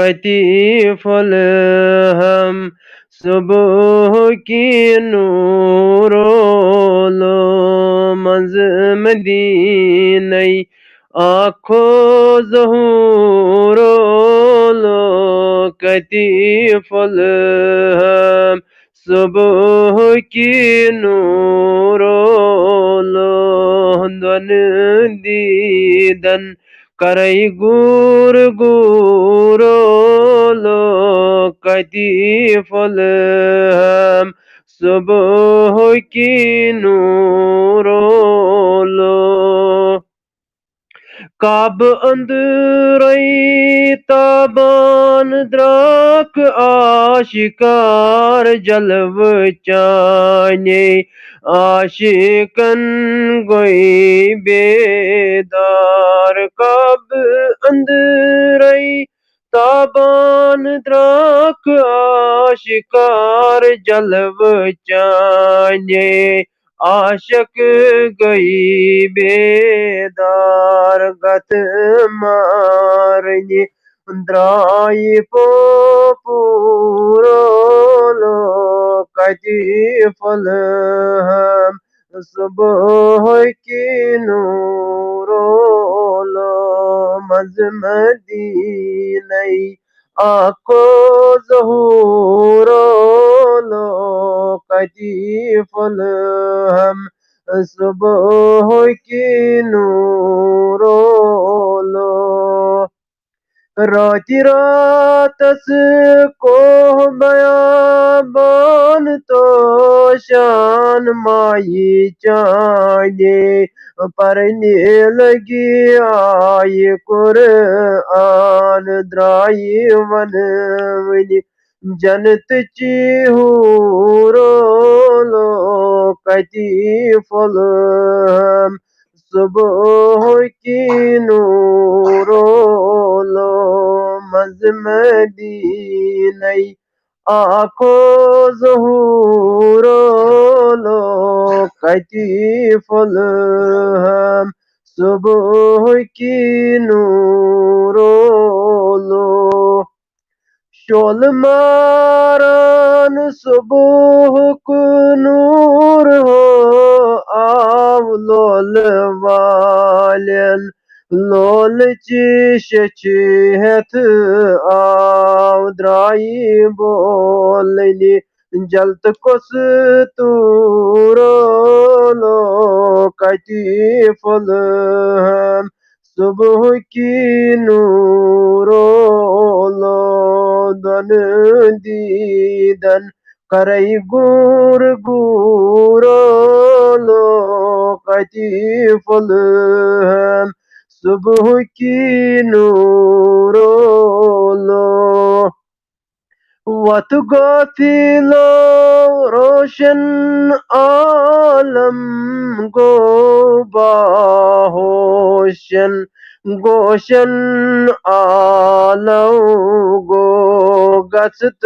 कतीफल हम सुबह की नूरो लो मंज मदीनई आखो ज़हूरो लो कतीफल हम सुबह की नूरो लो दन दीदन करई गूर गूरो लो कतीफल हम सुबह की नूरो लो काब अंदरई ताबान द्राक आशिकार जलव चाने आशिकन गोई बेदार काब अंदरई ताबान द्राक आशिकार जलव चाने आशक गई बेदार गत मारनी द्राई पो पूरो लो कतीफल हम सुबह की नूरो लो मदीनई आखो ज़हूरो लो कतीफल हम सुबह की नूरो लो राती रातस को बयाबान तो शान माई चाहे परने लगी आई कुरआन द्राई वन जनत चीहूरो लो कतीफल हम सुबह की नूरो लो मदीनई आखो ज़हूरो लो कतीफल हम सुबह की नूरो लो शोल मारान सुबह को नूर हो आव लोल वालन लोल चिशत आव द्राई बोलनी जल्त कुस तूरो लो कतीफल हम सुबह की नूरो लो दन दीदन करई गूर गूरो लो कतीफल हम सुबह की नूरो लो वत गोथिलो रोशन आलम गो बाहोशन गोशन आलो गो गसत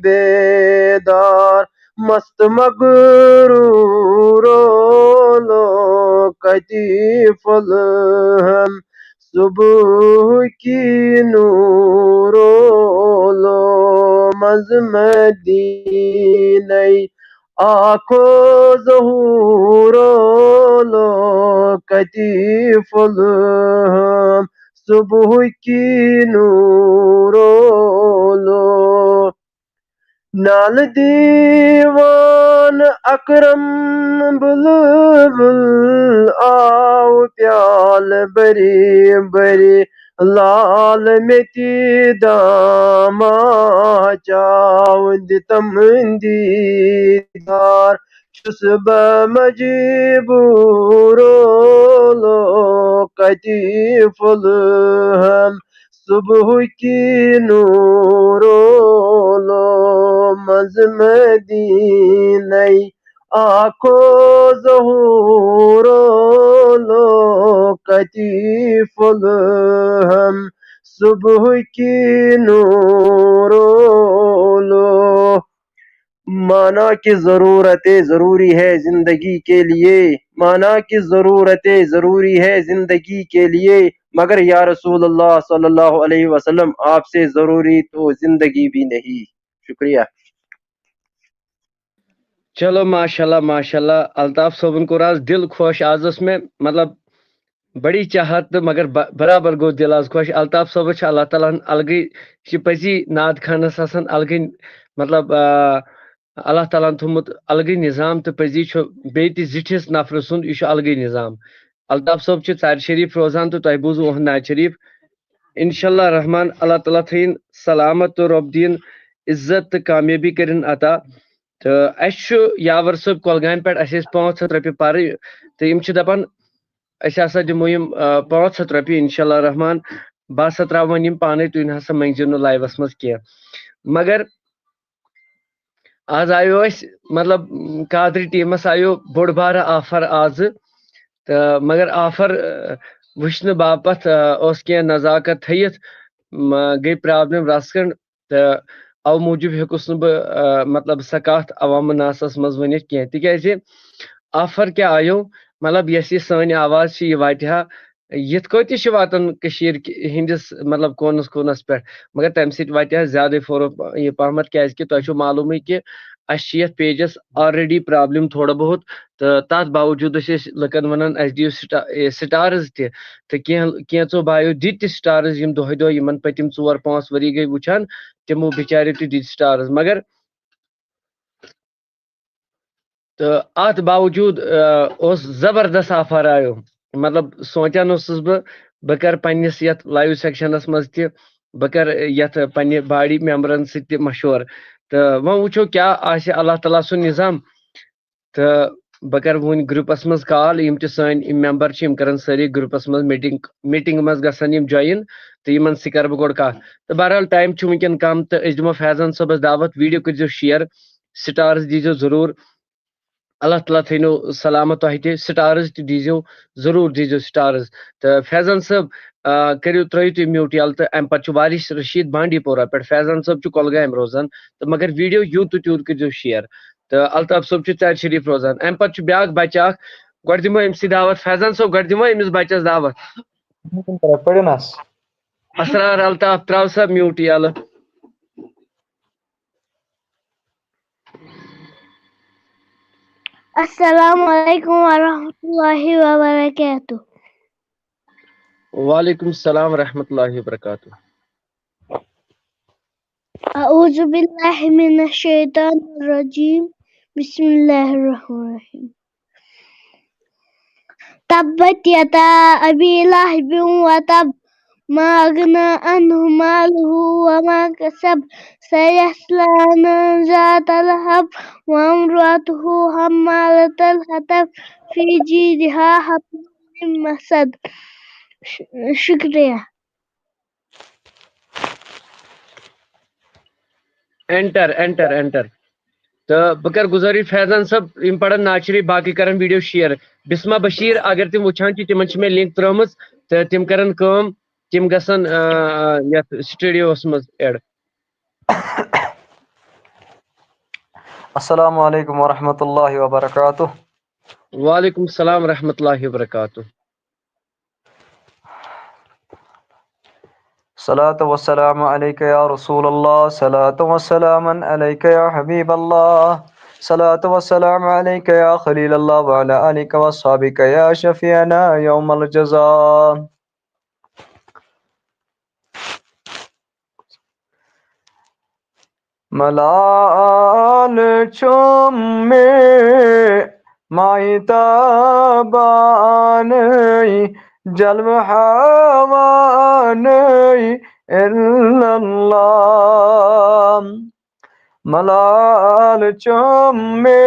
बेदार मस्त मगरूरो लो कतीफल हम सुबह की नूरो लो मदीनई आखो ज़हूरो लो कतीफल हम सुबह की नूरो लो नाल दीवान अकरम बुलबुल आओ प्याल बरी बरी लाल मेती दामा चावद तमदीदार शुसब मजबूरो लो कतीफल हम सुबह की नूरो लो मदीनई आखो ज़हूरो लो कतीफल हम सुबह की नूरो लो माना की ज़रूरतें ज़रूरी है ज़िंदगी के लिए माना की ज़रूरतें ज़रूरी है ज़िंदगी के लिए मगर या रसूल अल्लाह सल्लल्लाहु अलैहि वसल्लम आपसे ज़रूरी तो ज़िंदगी भी नहीं। शुक्रिया। चलो माशाल्लाह माशाल्लाह, अल्ताफ सोबन कोर आज दिल खुश। आज में मतलब बड़ी चाहत तो मगर बराबर गो दिल आज खुश। अल्ताफ सोब अल्लाह ताला अलगै पजी नाद खानस अलगै मतलब अल्लाह ताला थोमुत अलगै निज़ाम तो पजी बे जिठिस नफर सुंद यह अलगै निज़ाम। अल्ताफ सोब चार शरीफ रोजान तो तह बूजू ओहद नाज शरीफ। इंशाल्लाह रहमान अल्लाह ताला थीन सलामत तो रब दीन इज्जत तो कामयाबी करिन अता। तो यावर सब कुलगाम पे 500 रपये पर तो यम दपान दिमो 500 रपये इंशाल्लाह रहमान। बह हसा त्रा वन पाने तुम हसा मंगजो न लाइवस मज कह। मगर आज आयो मतलब कादरी टीमस आयो बोड़ बार ऑफर आज। तो मगर ऑफर वुचन बापत कह नजाकत थयित गई प्रॉब्लम रस खंड। तो अव मूजूब हेकुस मतलब सा कत अवाम नासस मज वन कह तिज ऑफर क्या आयो मतलब यह सन आवाज यह वातहा यथ कत वातान हंदिस मतलब कोनस कोनस पे। मगर तम सह ज्यादा फोरो यह पहमत क्या तुम मालूम कि ये पेजस ऑलरेडी प्रॉब्लम थोड़ा बहुत। तो तथ बावजूद लुकन वन दियो स्टार्स तो कैचो बायो दित स्टार्स दोहे दोह पतिम 4-5 वरी गई वुचान तिमो बिचारे दित स्टार्स। मगर तो अत बावजूद जबरदस्त ऑफर आयो। मतलब सोचान बह कर पन्निस यथ लाइव सेक्शनस मज बह कर यथ पन्ने बॉडी मेंबरन सह मशवर। तो वो वो क्या अल्लाह ताला सुन निज़ाम। तो बह कर वन ग्रुपस मज कॉल यम सन मेंबर कर सारी ग्रुपस मज मीटिंग मज गसन ज्वाइन तो इन सह कर बह कत। तो बहरहाल टाइम वनकन कम तो दिमो फैजान सबस दावत वीडियो कर शेयर स्टार्स दीजो जरूर। अल्लाह ताला थो सलामत तह स्टार्स दीजो जरूर दीजो स्टार्स। तो फैजान सब करो त्रो तुम म्यूट यल। तो अम पे वारिस रशीद बांडी पोरा पे फैजान सब कुलगाम रोजान। तो मगर वीडियो यूत तो तूत कर शेयर। तो अल्ताफ सब चार शरीफ रोजान। अम पे ब्या बच्चा गो दिमो अमस दावत फैजान सब गो दिमो अमिस बच्चस दावत। असरार अल्ताफ त्राव सब म्यूट यल। अस्सलामुअलैकुम वरहमतुल्लाहि वबरकातुह। वालेकुम सलाम रहमतुल्लाहि वबरकातुह। अऊज़ु बिल्लाहि मिनश शैतानिर रजीम। बिस्मिल्लाहिर रहमानिर रहीम। तब्बत यदा अबी लहबिन व तब मा अगना अन्हु मालुहु व मा कसब सयस्ला नारन ज़ाता लहब व इम्रअतुहु हम्मालतल हतब फी जीदिहा हब्लुम मिन मसद। शुक्रिया। Enter enter enter. तो बह कर गुजारी फैजान सब इन पढ़न नाज शरीफ बाकी करन वीडियो शेयर। बिस्मा बशीर अगर तुम वुचान तिम मे लिंक त्रम तो तिम करन तिम गसन यथ स्टूडियो मज एड। अस्सलामु अलैकुम वरहमतुल्लाहि वबरकातुह। वालेकुम सलाम रहमतुल्लाहि वबरकातुह। सलातु वस्सलामु अलैका या रसूलल्लाह, सलातु वस्सलामन अलैका या हबीबल्लाह, सलातु वस्सलामु अलैका या खलीलल्लाह व अला आलिका वस्सहाबिका या शफीअना यौमल जज़ा। मलाल चुम्मे माहिताबानई जल्व हवानई इल्लल्लाह। मलाल चुम्मे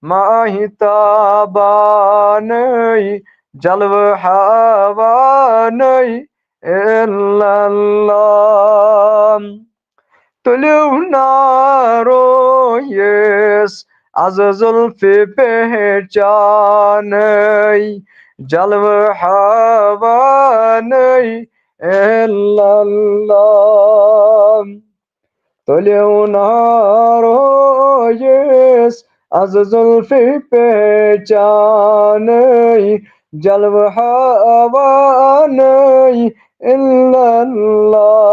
माहिताबानई जल्व हवानई इल्लल्लाह। तुलु नारो यस az zulfi pehchanai jalv havanai illallah. तुलु नारो यस az zulfi pehchanai जलव हवा नहीं इल्लल्लाह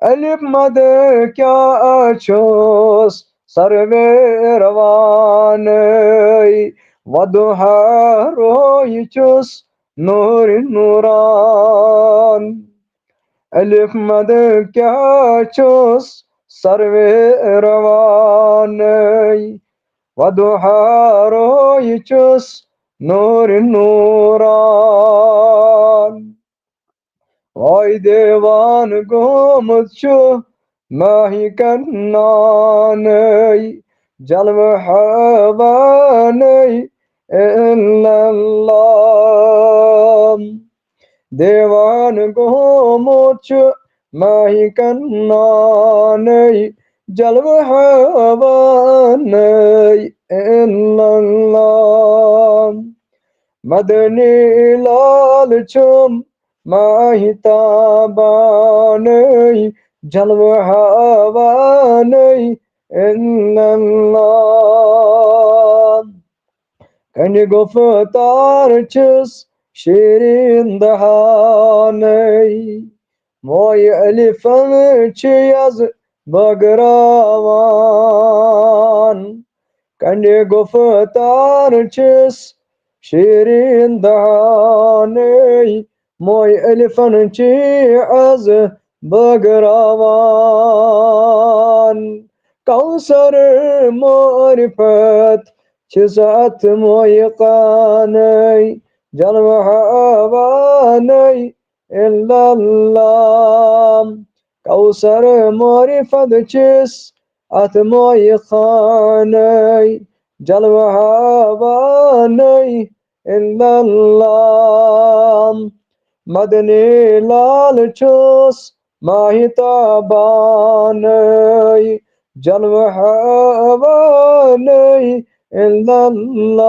Elif mad kya achos sarve ravane Vaduha roichus nur nuran Elif mad kya achos sarve ravane Vaduha roichus nur nuran Vay devan gomutçu mahikananey Calve havaney illallah Devan gomutçu mahikananey Calve havaney illallah Madani lalçım mahitabaney jalve havaney illallah Kani goftar çız şirin dahaney Moy elifan çiyaz bagravan Kani goftar çız şirin dahaney Moy elifan çiyaz bagravan Kavsar marifet çizat moy kaney Canım havaney illallah Kavsar marifet çiz at moy kaney Canım havaney illallah Madani lal ços mahitabaney Canım havaney illallah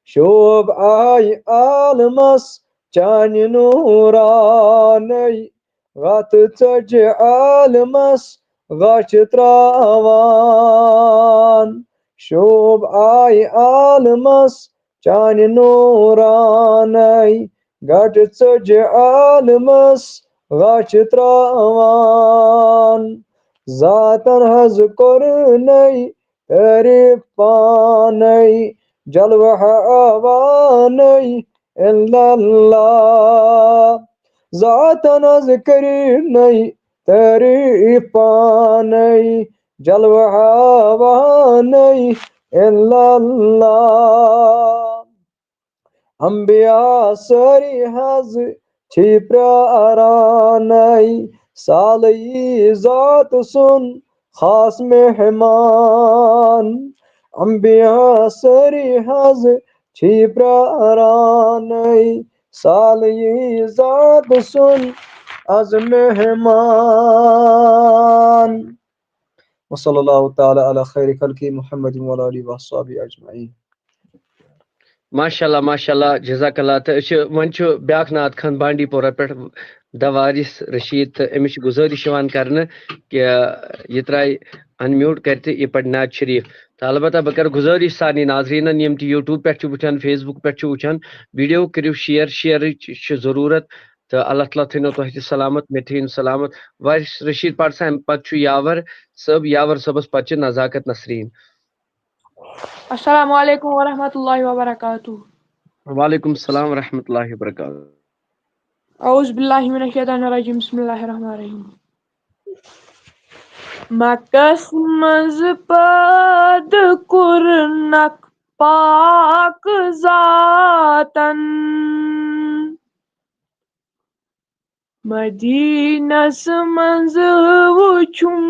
Şub ay almas can nuraney Gat tacı almas gaç travan Şub ay almas can nuraney Gat tacı almas gaç travan Zaten haz korney tarif paney Jalve havaney illallah Zaten az keriney tarif paney Jalve havaney illallah Ambiya sari haz çipraraney Sali zat sun khas mehman Ambiya sari haz çipraraney Sali zat sun az mehman Ve sallallahu ta'ala ala khayri khalki Muhammedin ve alihi ve sahbihi ecmaîn माशाल्लाह माशाल्लाह जज़ाकल्लाह तो one back नात खान बांडी पोरा पे दवारिस रशीद तो अमिश गुजारिश करने कि यह त्राय अनम्यूट करते यह पढ़ नात शरीफ तो अलबत्ता बह कर गुजारिश सानी नाजरीन यम यूट्यूब पे वुचान फेसबुक पे वुचान वीडियो करो शेयर जरूरत तो अल्लाह ताला थो तुह सलामत मे थीन सलामत वारिस रशीद पढ़ सा पे यावर सबस पे नजाकत नसरीन अस्सलामु अलैकुम वरहमतुल्लाहि वबरकातुहू वालेकुम सलाम वरहमतुल्लाहि वबरकातुहू औज़ु बिल्लाहि मिनश शैतानिर रजीम बिस्मिल्लाहिर रहमानिर रहीम Makas maz pad kurnak pak zatan Madinas maz wuchum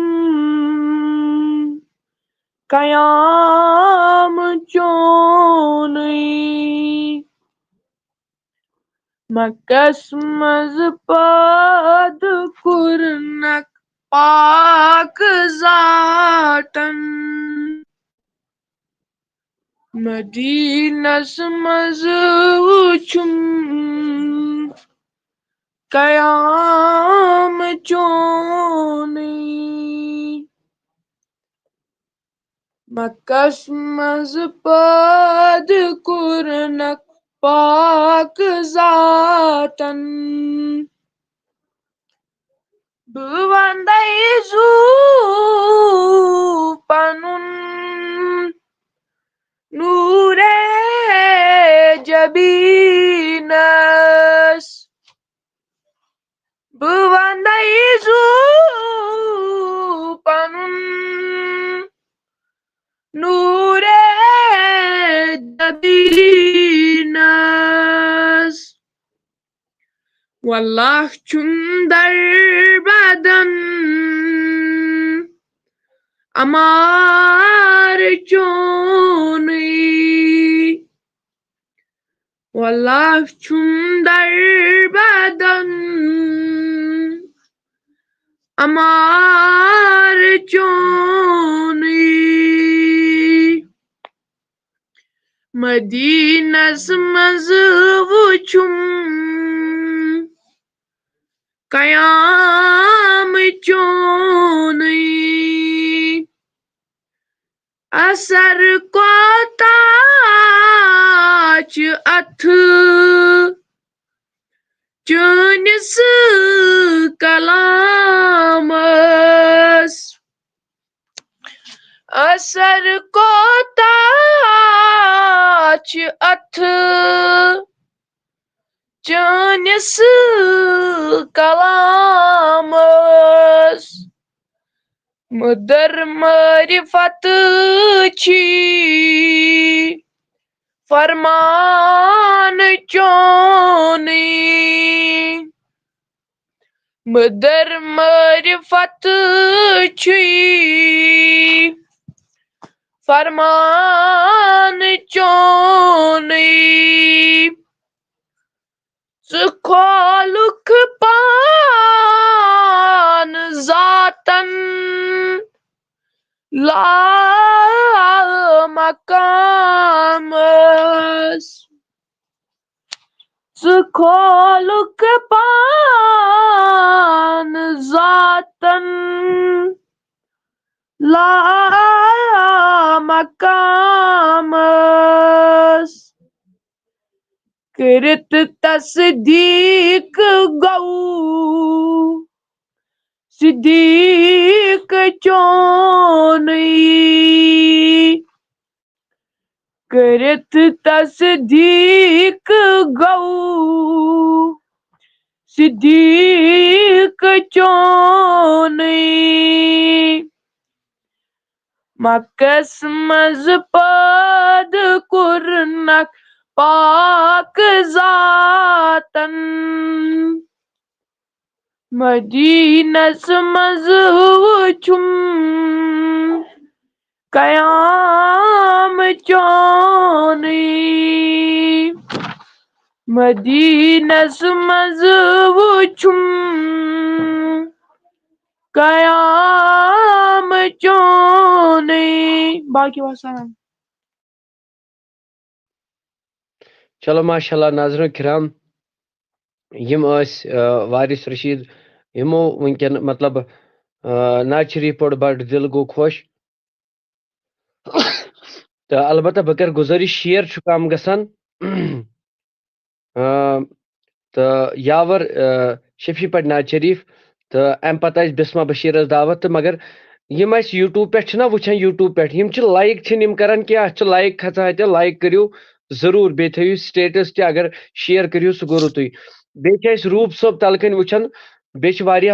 Kayam chonai Makas maz pad kurnak pak zatan Madinas maz wuchum Kayam chonai Makkas maz pad kurnak pak zatan Buvandai zu panun nure jabinas Buvandai zu panun nure jabinas Wallah chundar badan amar choni Wallah chundar badan amar choni Madinas mazvuchum Kayam choni Asar kota ch ath Chunis kalamas Asar kota ch ath Chunis kalamas Mudar marifat chi Farman choni Mudar marifat chi Farman choni Zkoluk pan zatan La makamas Zkoluk pan zatan La makamas Kirit tasdik gau Siddiq choni Kirit tasdik gau Siddiq choni Makkas mazpad kurnak pak zatan Madinas mazvuchum Kayam choni Madinas mazvuchum Kayam choni Baki wassalam चलो माशाल्लाह नाज़रीन किराम यम वारिस रशीद यमो वनकन मतलब नाच शरीफ पढ़ बड़ दिल गो खुश तो अलबत्ता बह कर गुजारिश शेयर कम गसान तो यावर शफी पढ़ नाच शरीफ तो अम पत बिस्मा बशीर दावत तो मगर यम यूट्यूब पे वुचान यूट्यूब पे लाइक करान क्या लाइक खचा लाइक करियो जरूर बे थो स्टेटस ते अगर शेयर करियो सह गो रुतु बे रूप सोब तलकन वुचान बे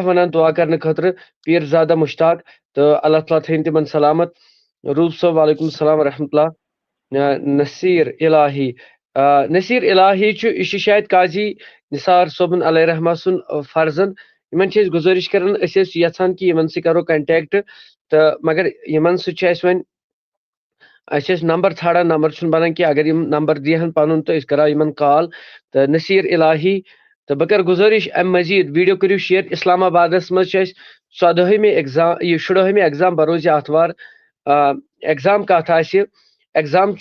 वन दुआ करने खतर पीरजादा मुश्ताक तो अल्लाह ताला थन तिमन सलामत रूप सोब वालेकुम सलाम रहमतुल्लाह नसीर इलाही यह शायद काजी निसार सोबन अलैहि रहमा सुन फर्जन इन गुजारिश कर यहान कि इन करो कंटेक्ट तो मगर इन वन नंबर ाड़ा नंबर बनान कि अगर यम नंबर दिहन पन तो करो इन कॉल तो नसीर इलाही तो बह कर गुजारिश अम मजीद वीडियो करो शेयर इस्लामाबाद मज 14वें एग्जाम यह 16वें एग्जाम बरोज आतवार एग्जाम कत एग्जाम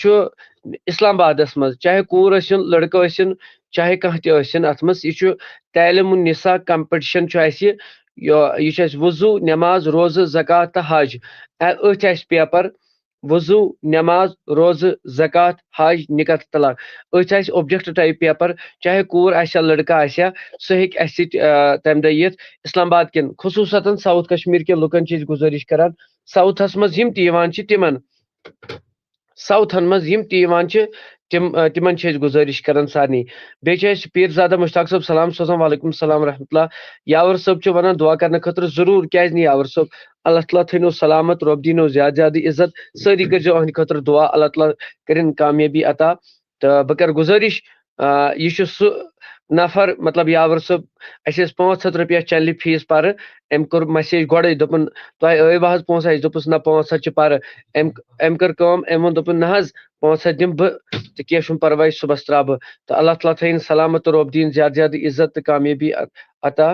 इस्लामाबाद मज चाहे कूर लड़का चाहे कह अत मज यह तालीम निसा कंपटिशन यह वजू नमाज रोज़ ज़कात तो हज अथ पेपर वजू नमाज रोज ज़कात हज निकाह तलाक अथ ऑब्जेक्ट टाइप पेपर चाहे कूर आया लड़का आया सह हेक तम दह यिथ इस्लामाबाद कन खुसूसतन साउथ कश्मीर के लुकन गुजारिश करान साउथस मज यम तिमन साउथन मज यम तिमन गुजारिश करान सारनी बे पीरजादा मुश्ताक साहब सलाम सोजान वालेकुम सलाम रहमतुल्लाह यावर साहब दुआ दुआ करने खतर जरूर क्या यावर साहब अल्लाह ताला थनो सलामत रब दीनो ज्यादा ज्यादा इज्जत सारी कर अहद खतर दुआ अल्लाह ताला करिन कामयाबी अता तो बह कर गुजारिश यह सह नफर मतलब यावर साहब अस 500 रुपया चल फीस पर अम कोर मैसेज गोड़े दोपन तुह वह पोस दोपस ना 500 पर अम कर अम वो दोपन ना 500 दिम बह तो कह परवाह सुबह त्रा बह तो अल्लाह ताला थन सलामत तो रब दीन ज्यादा ज्यादा इज्जत तो कामयाबी अता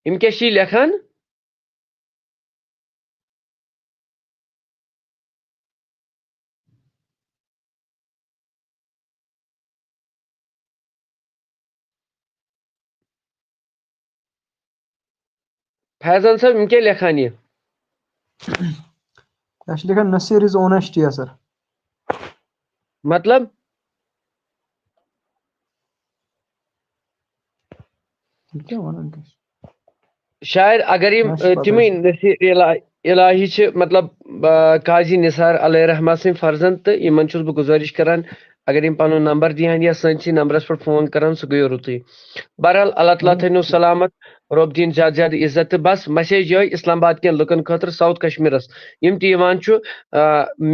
इम क्या लेखान फैजल साहब इम क्या लेखान ये लिखा नसीर इज ऑनेस्ट या सर मतलब क्या वन शायद अगर यम तिम इलाही मतलब काजी निसार अलैहि रहमा सिंह फर्जन तो इन बह गुजारिश करान अगर यम पन नंबर दिहान या सनसी नंबरस पर फोन करान सह गयो रुतुय बहरहाल अल्लाह ताला थनो सलामत रब दीन ज्यादा ज्यादा इज्जत तो बस मैसेज ये इस्लामाबाद के लुकन खतर साउथ कश्मीरस यम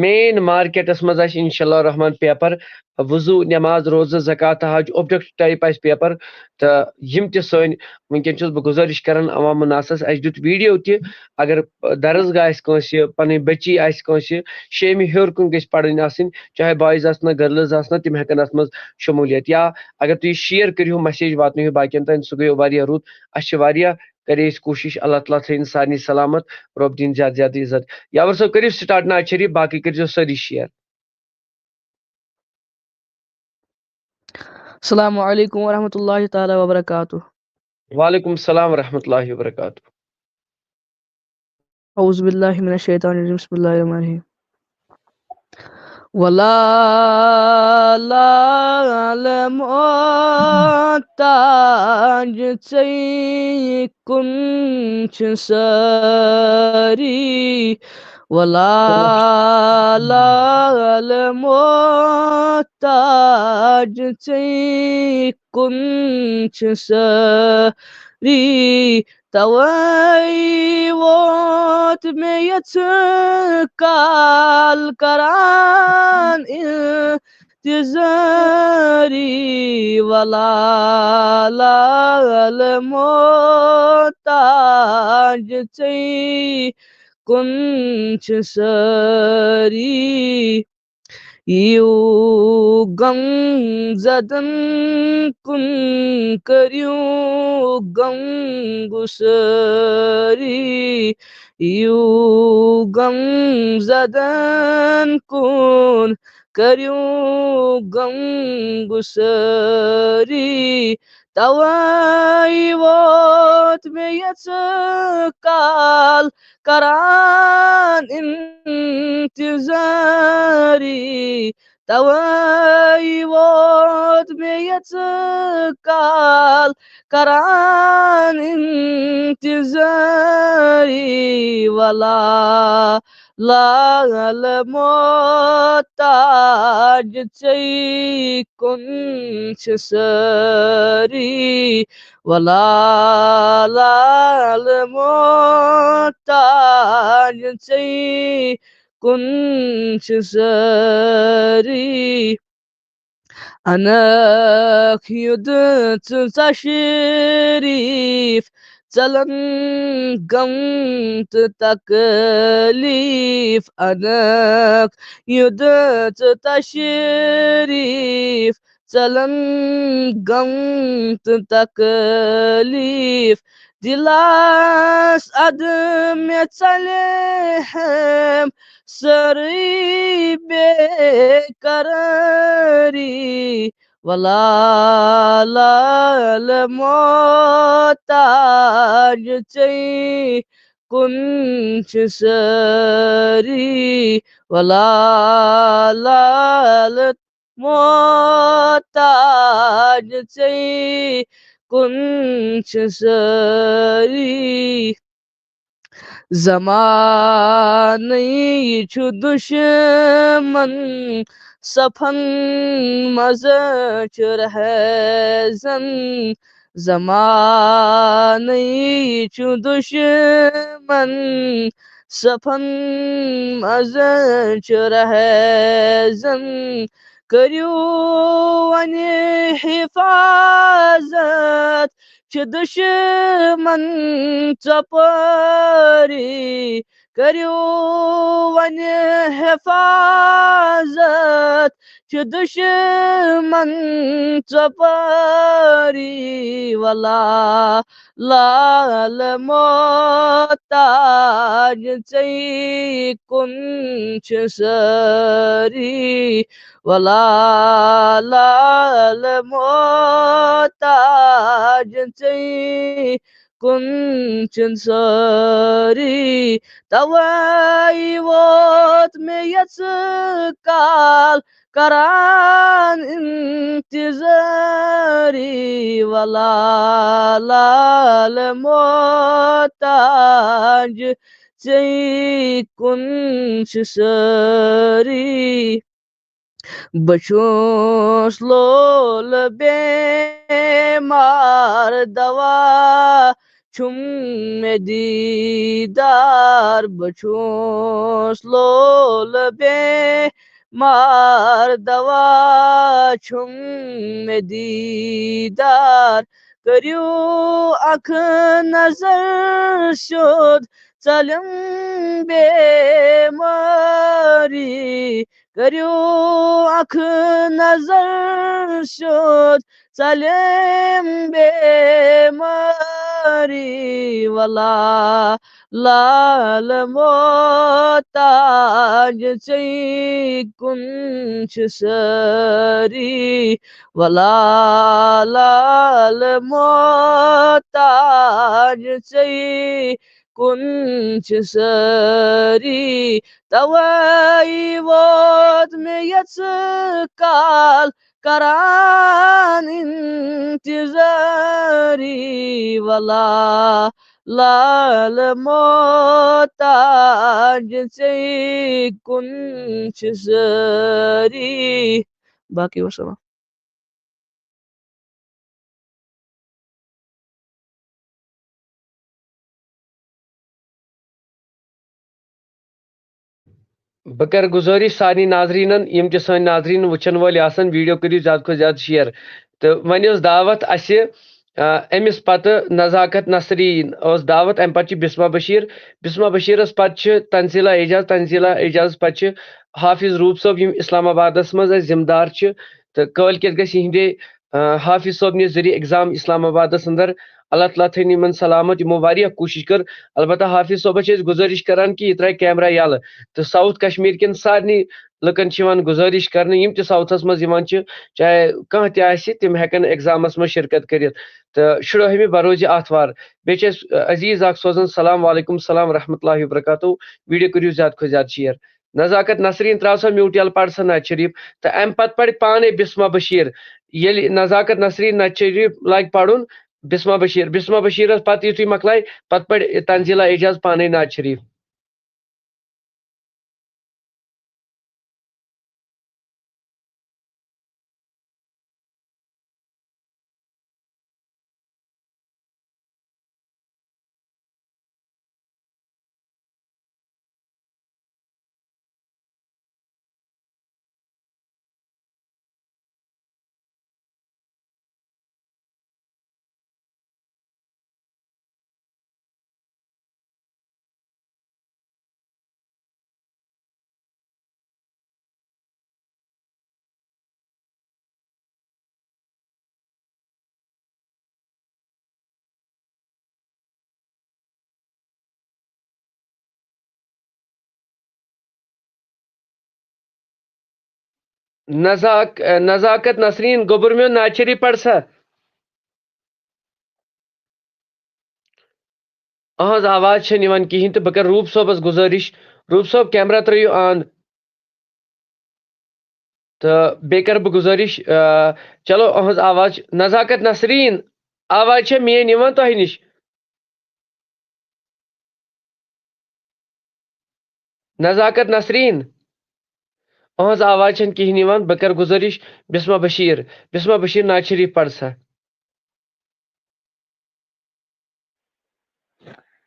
मेन मार्केटस मज इंशाल्लाह रहमान पेपर वजू नमाज रोज़ ज़कात हज ऑब्जेक्ट टाइप पेपर तो यम सन वनकन बह गुजारिश करान अवाम नासस अस दुत वीडियो अगर दरसगाह पन बच्ची शेमि हेर कुन गई पढ़न आसन चाहे बॉयज आसना गर्ल्स आसना तिम हेकन अत मज शमूलियत या अगर तुम शेयर करो मैसेज वात बाकियन तन सह गो वारिया रुत अस करे कोशिश अल्लाह ताला थन सारनी सलामत रब दिन ज्यादा ज्यादा इज्जत यावर सब करो स्टार्ट नाज शरीफ बाकी कर सारी शेयर अस्सलामु अलैकुम वरहमतुल्लाहि ताला वबरकातुह। वालेकुम सलाम वरहमतुल्लाहि वबरकातुह। औज़ु बिल्लाहि मिनश शैतानिर रजीम बिस्मिल्लाहिर रहमानिर रहीम। वला लाल मोहताज कुंच सरी वला लाल मोहताज कुंच सरी तवई वोत में यथ काल करान इंतज़ारी वला लाल मोहताज कुंच सरी यू गम जदन कुन करियो गम गुसरी यू गम जदन कुन करियो गम गुसरी तवाई वोत में यच काल करान इंतज़ारी तवाई वोत में यच काल करान इंतज़ारी वला लाल मोहताज कुंच सरी वला लाल मोहताज कुंच सरी अनख युद्ध शरीफ चलन गम तकलीफ अनख युद्ध तशरीफ चलन गम तकलीफ दिलास अदम चले हम सरी बेकरारी वला लाल मोहताज कुंच सरी वला लाल मोहताज चई कुंच सरी ज़माने छु दुश्मन सफन मज़ चुरहज़न ज़माने छु दुश्मन सफन मज़ चुरहज़न करियो वने हिफाजत छ दुश्मन चपरी करियो वने हिफाजत छ दुश्मन चपरी वला लाल मोहताज चई कुंच सरी वला लाल मोहताज चई कुंचन सरी तवाई वोत में यस काल करान इंतजारी वला लाल मोहताज चई कुंच सरी बचोस लोल बेमार दवा छुम में दीदार बचोस लोल बेमार दवा छुम में दीदार करियो अख नजर शोध चलम बेमारी करियो अख नजर शोध चलेम बेमारी वला लाल मोहताज चई कुंच सरी वला लाल मोहताज चई कुंच सरी तवाई वोत में यस काल करान इंतजारी वला लाल मोहताज चई कुंच सरी बाकी वसल्लम बह कर गुजारिश सारी नाजरीन यम ते सन नाजरीन वुचन वाले आसन वीडियो करियो ज्यादा को ज्यादा शेयर तो वन दावत अमिस पत नजाकत नसरीन दावत अम पे बिस्मा बशीरस पे तंजीला एजाज पे हाफिज रूप सोब यम इस्लामाबाद मज जिम्मेदार तो कल गहदे हाफिज सोबन जरिए एग्जाम इस्लामाबाद अंदर अल्लाह ताला थन इन सलामत यमो वारिया कोशिश कर अलबत्ता हाफिज सोबस गुजारिश करान कि यह त्रा कैमरा यल तो साउथ कश्मीर कन सारे लुकन गुजारिश कर यम साउथस मज चाहे कह तम हेकन एग्जामस मज शिरकत कर तो शुरू बरोज आथवार बे अजीज सोजान सलाम वालेकुम सलाम रहमतुल्लाहि व बरकातहू वीडियो करियो ज्यादा खो ज्यादा शेयर नजाकत नसरीन त्रा सा म्यूट यल पढ़ सा नात शरीफ तो अम पत पढ़ पाने बिस्मा बशीर ये नजाकत नसरीन नात शरीफ लाग पढ़ुन बिस्मा बशीर पत यु मकलाय पत पढ़ तंजीला एजाज पाने नात शरीफ नजाकत नसरीन गोबर में नात शरीफ पढ़ सा अहज आवाज छे निवन कहीं तो बकर रूप सोबस गुजारिश रूप सोब कैमरा त्रयू ऑन तो बेकर ब गुजारिश चलो अहज आवाज नजाकत नसरीन आवाज छे मेन निवन तो निश नजाकत नसरीन अहज आवाज छन कहीं निवन बकर गुजारिश बिस्मा बशीर नाज शरीफ पढ़ सा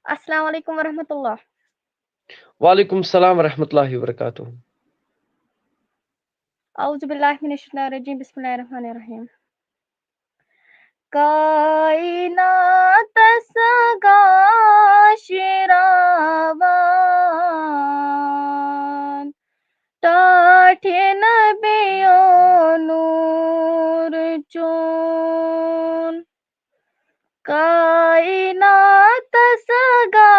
अस्सलाम वालेकुम वरहमतुल्लाह। वालेकुम सलाम रहमतुल्लाहि व बरकातुहू। औज़ु बिल्लाहि मिनश शैतानिर रजीम, बिस्मिल्लाहिर रहमानिर रहीम। कायनात सगा शिरावान टाठे नबियो नूर चोन कायनात सगा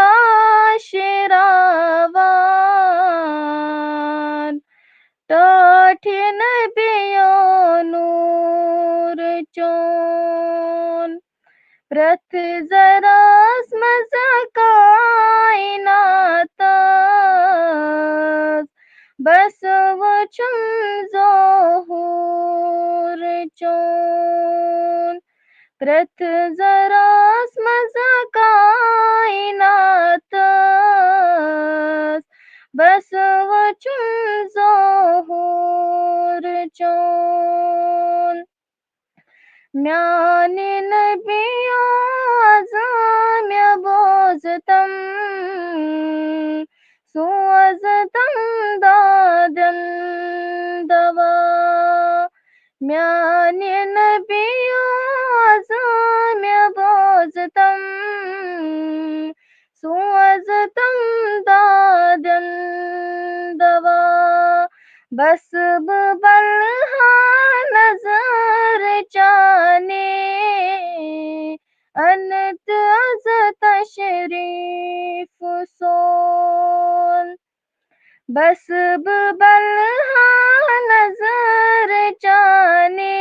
शिरावान टाठे नबियो नूर चोन प्रथ जरास मजा कायनात बस वचन जोहूर चोन प्रथ जरास मजा कायनात बस वचन जोहूर चोन म्याने नबियो आज़ाम्य बोजतम सुअज़तम दादन दवा म्याने नबियो आज़ाम्य बोजतम सुअज़तम दादन दवा बस बलहा नजर जाने अनत अज तशरीफ सोन बस बलहा नजर जाने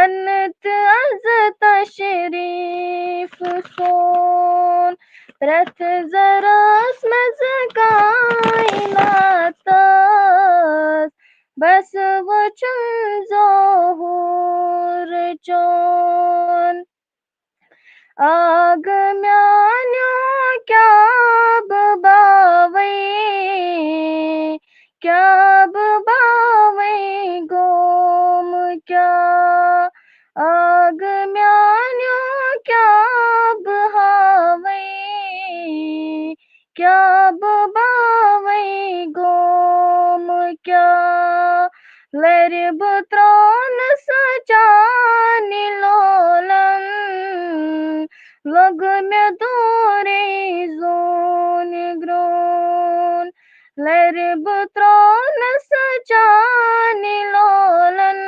अनत अज तशरीफ सोन रथ जरास मज कायनात बस वचन जोहूर चोन आग म्यान्यो क्या बावै गोम क्या आग म्यान्यो क्या बावै गोम क्या लरब त्रान सजानी लोलन लग में दोरे जोन ग्रोन लरब त्रान सजानी लोलन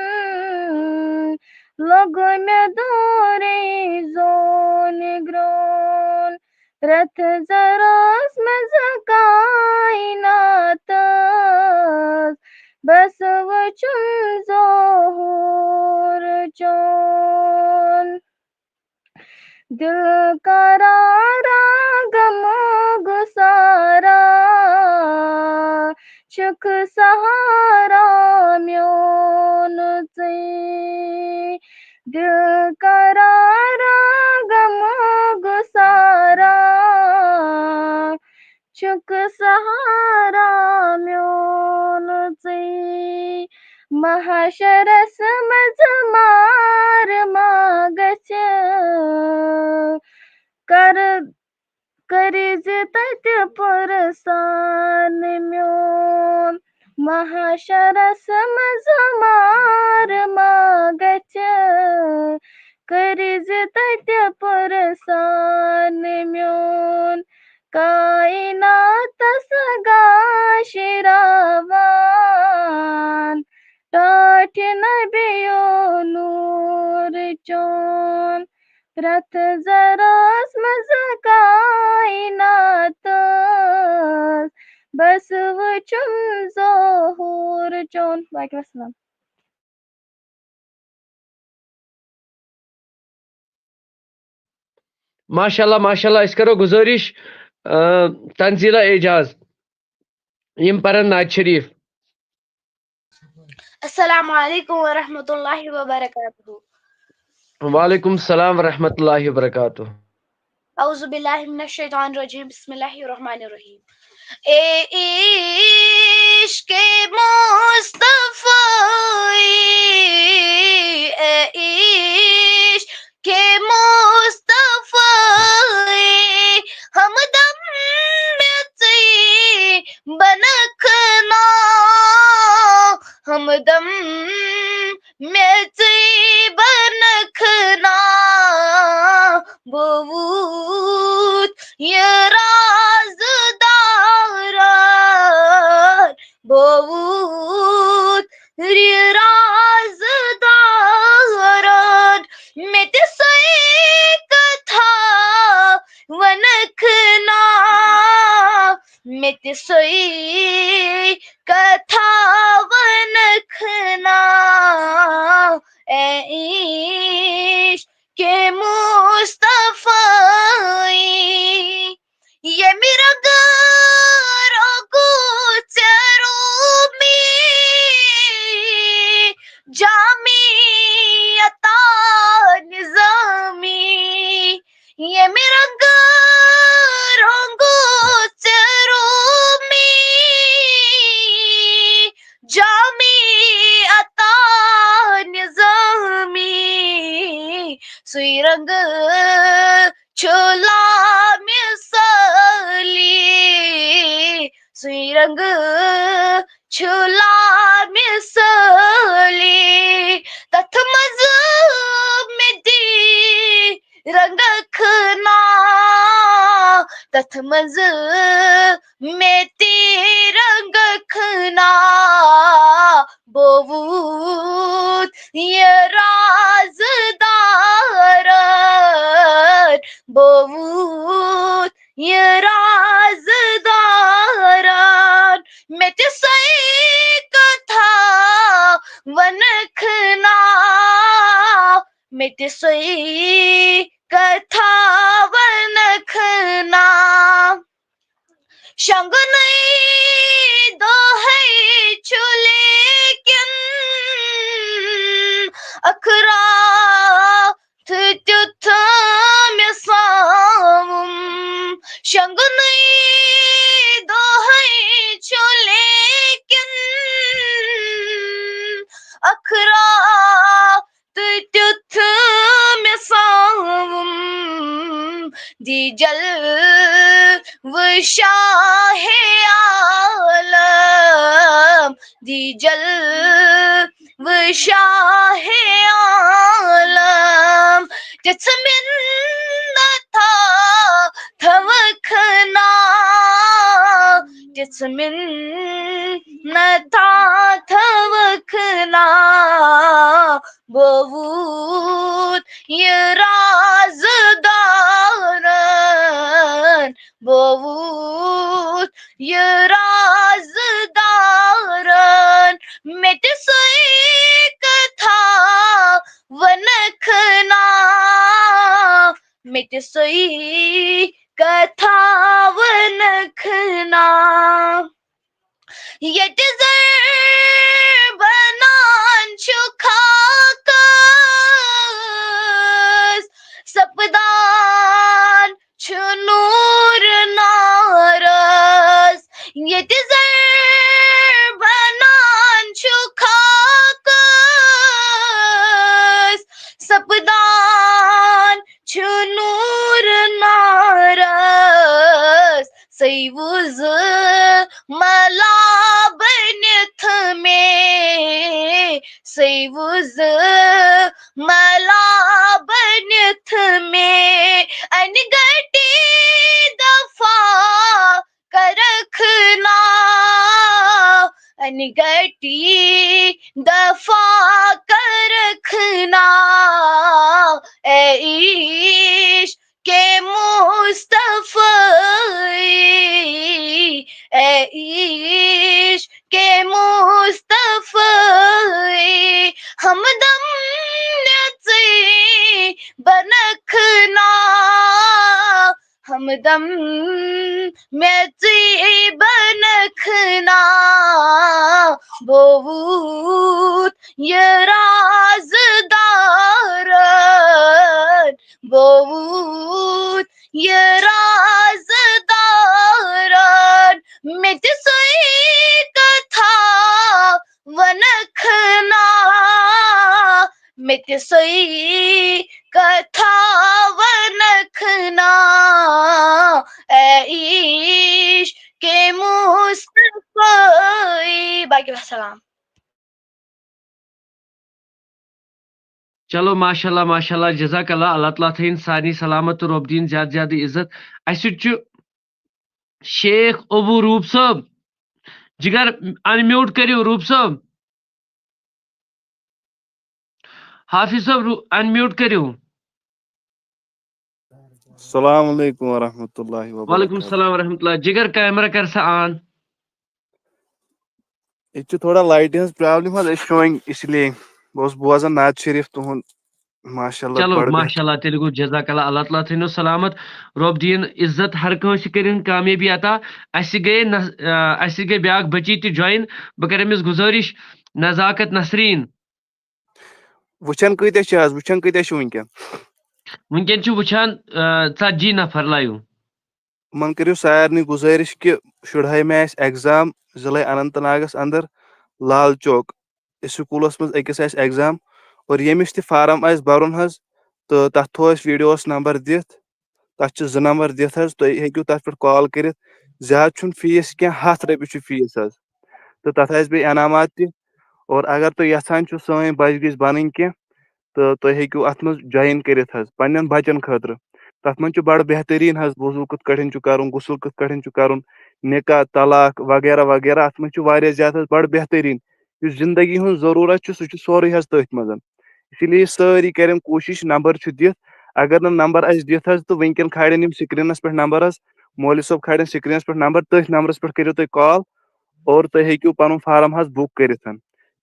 लग में दोरे जोन ग्रोन रथ जरास मज कायनात बस वचन जोहूर चोन दिल करारा गमो गुसारा सुख सहारा म्योन से दिल करारा गमो गुसारा सुख सहारा म्योन से महाशरस मज मार मागच कर करिज तत पुरसान म्योन महाशरस मज मार मागच करिज तत पुरसान म्योन कायनात सगा शिरावान टाठ नबियो नूर चोन रथ जरास मज कायनात बस वचन जोहूर चोन। वालेकुम अस्सलाम। माशाल्लाह माशाल्लाह इस करो गुजारिश तंजीला एजाज यम परन नाज शरीफ अस्सलामु अलैकुम व रहमतुल्लाहि व बरकातुहू। वालेकुम सलाम व रहमतुल्लाहि व बरकातुहू। औज़ु बिल्लाहि मिनश शैतानिर रजीम बिस्मिल्लाहिर रहमानिर रहीम। ए इश्क़ मुस्तफ़ा ए इश्क़ मुस्तफ़ा हमदम में बनखना हमदम में बनखना बहुत ये राज़दार बहुत ये राज़दार मैं तिसे कथा वनखना मैं तिसे कथा वनखना ए इश्क़ के मुस्तफ़ा ये मेरा जामियता निज़ामी ये मेरा जामियता निज़ामी सुई रंग चोला मिसाली सुई रंग चोला मिसाली तथ मज़हब में दी रंग खना तथ मज़हब में रंग खना बहुत ये राज़दार बहुत ये राज़दार मैं तिसे कथा वनखना मैं तिसे कथा वनखना शंग नहीं दो है चुले किन अखरा तुथ में सावम शंग नहीं दो है चुले किन अखरा तुथ में सावम दी जल वो शाहे आलम दी जल वो शाहे आलम जिसमिन था थवखना जिसमिन था थवखना बहुत ये राज़दार बहुत ये राज़दार मैं तिसे कथा वनखना मैं तिसे कथा वनखना ये बनान चुखाकस सपदान छनूर नारस ये बनान चुखाकस सपदान छनूर नारस सैवुज मला बनथ में सैवुज मला बनथ में अनगटी दफा करखना अनगटी दफा करखना ए इश्क़ के मुस्तफ़ा ए इश्क़ के मुस्तफ़ा हमदम से बनखना दम में बनखना बहुत ये राजदारन बहुत ये राजदारन में सोई कथा वनखना में सोई कथा वनखना ईश के मुस्तफ़ी बाकी सलाम। चलो माशाल्लाह माशाल्लाह जज़ाकल्लाह अल्लाह ताला थीन सारी सलामत और रब्दीन ज्यादा ज्यादा इज्जत अस शेख अबू रूप साहब जिगर अनम्यूट करियो रूप साहब हाफिज साहब अनम्यूट करियो। अस्सलाम वालेकुम वरहमतुल्लाहि वालेकुम वबरकातुहू। सलाम वरहमतुल्लाह जिगर कैमरा कर सा ऑन ये थोड़ा लाइट हज प्रॉब्लम हज शोइंग इसलिए बस बोजन नाज शरीफ तुहन माशाल्लाह चलो बड़ बेहतर। माशाल्लाह तेल गो जज़ाकल्लाह अल्लाह ताला थीनो सलामत रब्दीन इज्जत हर कंस करिन कामयाबी अता अस गए ब्याक बची ति ज्वाइन बह कर अमिस गुजारिश नजाकत नसरीन वुचन कते छ आज वुचन कते छ वुनकन वुनकन छु वुचान 40 नफर लायो मन करियो सारनी गुजारिश कि शुड़ाई में एग्जाम जिले अनंतनागस अंदर लाल चौक स्कूलस मज अकिस एग्जाम और यमिस ति फार्म आस भरुन हज तो तथ थो वीडियोस नंबर दिथ तथ 2 नंबर दिथ हज तुम हेकू तथ पे कॉल करित ज्यादा छुन फीस क्या 100 रपि छु फीस हज तो तथ आस बे इनामात ति और अगर तुम यछान छु सैन बच गज बन क्या तो तुम हेकू अत मज ज्वाइन करित हज पन्न बचन खतर तथ मन बड़ बेहतरीन हज वजू कत कठन छु करुन गुसल कत कठन छु करुन निकाह तलाक वगैरह वगैरह अत मज वारिया ज्यादा बड़ बेहतरीन युस जिंदगी हुन जरूरत छु सु छु सोरे हज तथ मज इसलिए सारी करें कोशिश नंबर छु दिथ अगर न नंबर आस दिथ हज तो वनकन खाड़न स्क्रीनस पे नंबर हज मौलवी साहब खाड़न स्क्रीनस पे नंबर तथ नंबरस पे करियो तुम कॉल और तुम हेकू पन फार्म हज बुक करित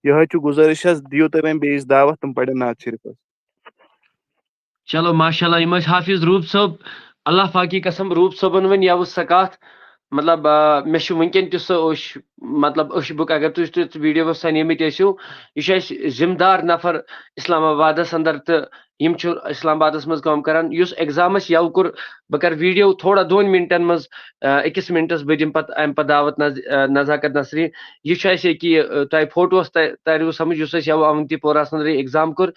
यह गुजारिश हज दियो तुम बेस दावत तुम पड़न नाज शरीफ। चलो माशाल्लाह इमज हाफिज रूप साहब अल्लाह फाकी कसम रूप साहबन वन यह सकात मतलब मे वनकन तह मतलब बुक अगर तुम वीडियो सनिमित यह जिम्मेदार नफर इस्लामाबादस अंदर तो यम इस्लामाबादस मज काम करान युस एग्जामस यव कोर बह कर वीडियो थोड़ा 2 मिनटन मज 1 मिनटस बह दिम अम पे दावत नजाकत नसरीन यह कि तुम फोटोस तरव समझ उस यव अवंतीपोरास अंदर एग्जाम कोर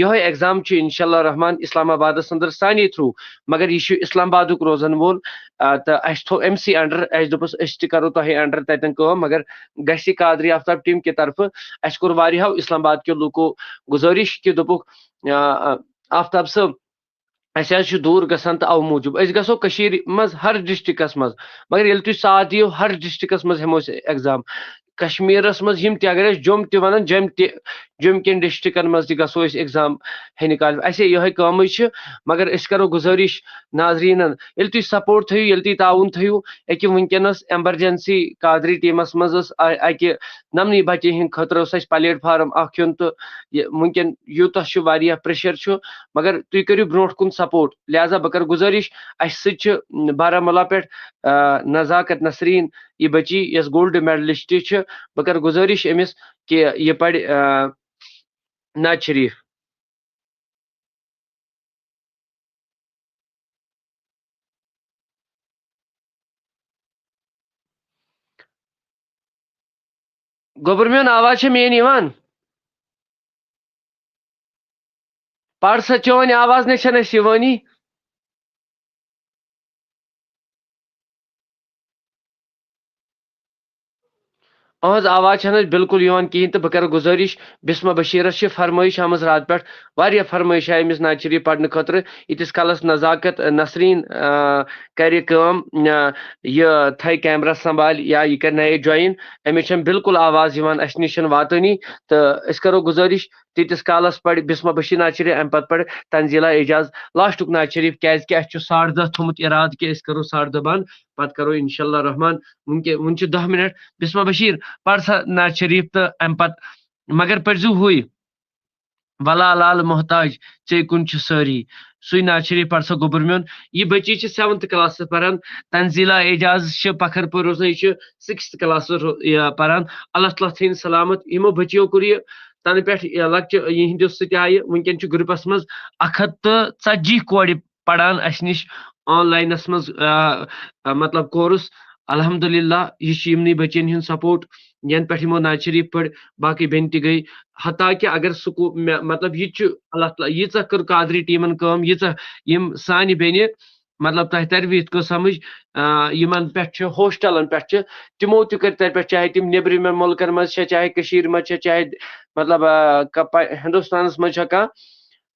यह एग्जाम इंशाल्लाह रहमान इस्लामाबादस अंदर सानी थ्रू मगर यह इस्लामाबाद रोजन वोल तो अस थो एमसी अंडर अस दोपस अस ति करो तुह अंडर ततन मगर गसी कादरी आफ्ताब टीम के तरफ अस कोर वारियाहो इस्लामाबाद के लुको गुजारिश कि दोपुक आफ्ताब साहब अस दूर गसान तो अव मूजूब अस गो मज हर डिस्ट्रिक्टस मज मगर ये तुम साथ दियो हर डिस्ट्रिक्टस मज हेमो एग्जाम कश्मीरस मज यम ते अगर जुम ते वन जुम कन डिस्ट्रिक्टन मज गो एग्जाम हे निकाल असे यह कम मगर अस करो गुजारिश नाजरीन ये तुम सपोर्ट थो ये तुम ताउन थो अकि वनकस एमरजेंसी कादरी टीमस मज अकि नमनी बच्चे हिंद खतर प्लेटफार्म अन तो वनकन यूत प्रेशर मगर तुम करो ब्रो कुन सपोर्ट लिहाजा बह कर गुजारिश अस बारामूला पे नजाकत नसरीन यह बची यस गोल्ड मेडलिस्ट बह कर गुजारिश अमिस कि यह पढ़ नाज शरीफ। गोबर मेन आवाज मेन इवान पढ़ सा चोन आवाज नशन शिवानी अहज आवाज बिल्कुल कहें तो बह कर गुजारिश बिस्मा बशीरस फरमाइश आम रात पे वारिया फरमाइश अमिस नाज शरीफ पढ़ने खतर इतिस कलस नजाकत नसरीन कर यह थ कैमरा संभाल या यह कर नए ज्वाइन अमिस बिल्कुल आवाज अस निश वातनी तो अस करो गुजारिश तीतिस कालस पढ़ बिस्मा बशीर नाज शरीफ अम पे पढ़ तंजीला एजाज लास्टुक नाज शरीफ क्या 10:30 थोमुत इराद कि करो 10:30 बंद पत करो इंशाल्लाह रहमान वन 10 मिनट बिस्मा बशीर पढ़ सा नाज शरीफ तो अम पत मगर पढ़जू हुई वला लाल मोहताज चे कुन सारी सुई नाज शरीफ पढ़ सो गोबर म्योन ये बच्ची 7th क्लास पढ़ान तंजीला एजाज पखरपुर रोजन यह 6th क्लास पढ़ान अल्लाह ताला थीन सलामत यमो बच्चियों कोर यह तन पे लक्च यहंदिस आय वनकन ग्रुपस मज 140 कोर पढ़ान अस नश ऑनलाइनस मज मतलब कोर्स अल्हम्दुलिल्लाह यह बच्चन हूं सपोर्ट यन पे नाज शरीफ पढ़ बाकी बेन त गई हता कि अगर स्कूल मतलब यह अल्लाह ताला यीच कर कादरी टीमन कम यीच यम सानि बेनि मतलब तह तरवी इत समझ यमन पे हॉस्टलन पे तिमो त कर तर पे चाहे तिम नेबरिम मुल्कन मज चाहे कशीर मज चाहे मतलब हिंदुस्तान मज कह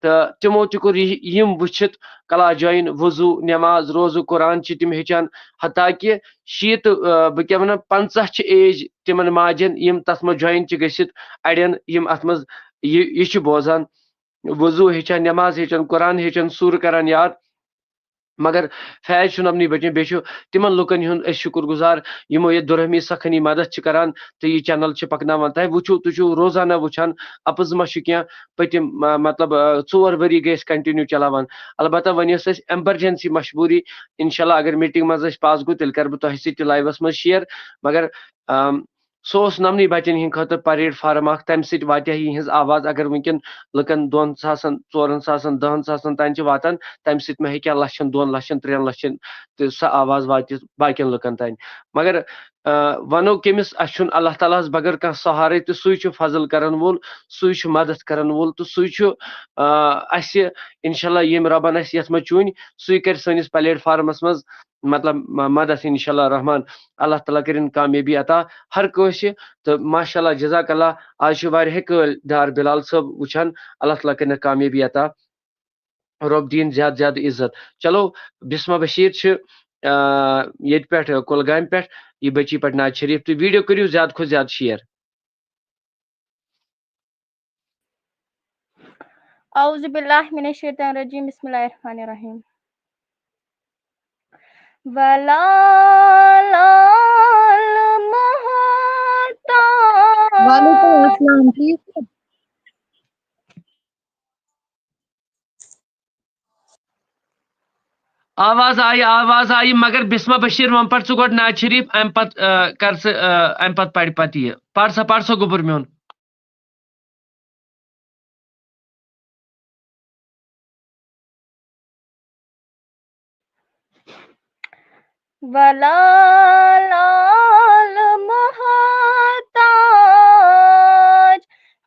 तो तिमो तोर यम वुचित कला जॉइन वजू नमाज रोजू कुरान तिम हेचान हता कि 60 बह क्या वन 50 एज तिमन माजन यम तथ मज जॉइन गसित अड़न यम अत मज यह बोजान वजू हेचान नमाज हेचान कुरान हेचान सूर करान याद मगर फैज शुनबनी बचे बे तिमन लुकन हूं शुक्र गुजार यमो ये दुरहमी सखनी मदद करान तो यह चैनल पकनावान तह वो तुझो रोजाना वुचान अपज मा क्या पतिम मतलब 4 वरी गए कंटिन्यू चलावान अलबत्ता वन एमरजेंसी मजबूरी इंशाल्लाह अगर मीटिंग मज पास गो तेल कर बह तह लाइवस मज शेयर मगर सो नमनी बचन हिंद खतर परेड फार्म तम सह आवाज अगर वनकन लुकन 2 सासन 4 सासन 10 सासन तान वातान तम सह मे हे लक्षन 2 लक्षन 3 लक्षन तो सह आवाज वात बाकिन लुकन तान मगर वनो कमिस अह अल्लाह ताला बगैर कह सहारे तो सू फजल करन वोल सू मदद करन वोल तो सू इंशाल्लाह यम रबन ये मज चुन सू कर सनिस प्लेटफार्मस मज मतलब मदद इंशाल्लाह रहमान अल्लाह ताला करिन कामयाबी अता हर कोश तो माशाल्लाह जज़ाकल्लाह आज काल दार बिलाल सब वुचान अल्लाह ताला करिन कामयाबी अता रब दीन ज्यादा ज्यादा इज्जत चलो बिस्मा बशीर ये पे कुलगाम पे यह बची पे नाज शरीफ तो वीडियो करियो ज्यादा खो ज्यादा शेयर औज़ु बिल्लाहि मिनश शैतानिर रजीम बिस्मिल्लाहिर रहमानिर रहीम वला लाल वालेकुम मोहताज अस्सलाम ठीक है। आवाज आई मगर बिस्मा बशीर वन पर गोड नाज शरीफ अम पत कर अम पत पढ़ पत यह पढ़ सो गोबर म्योन वला लाल मोहताज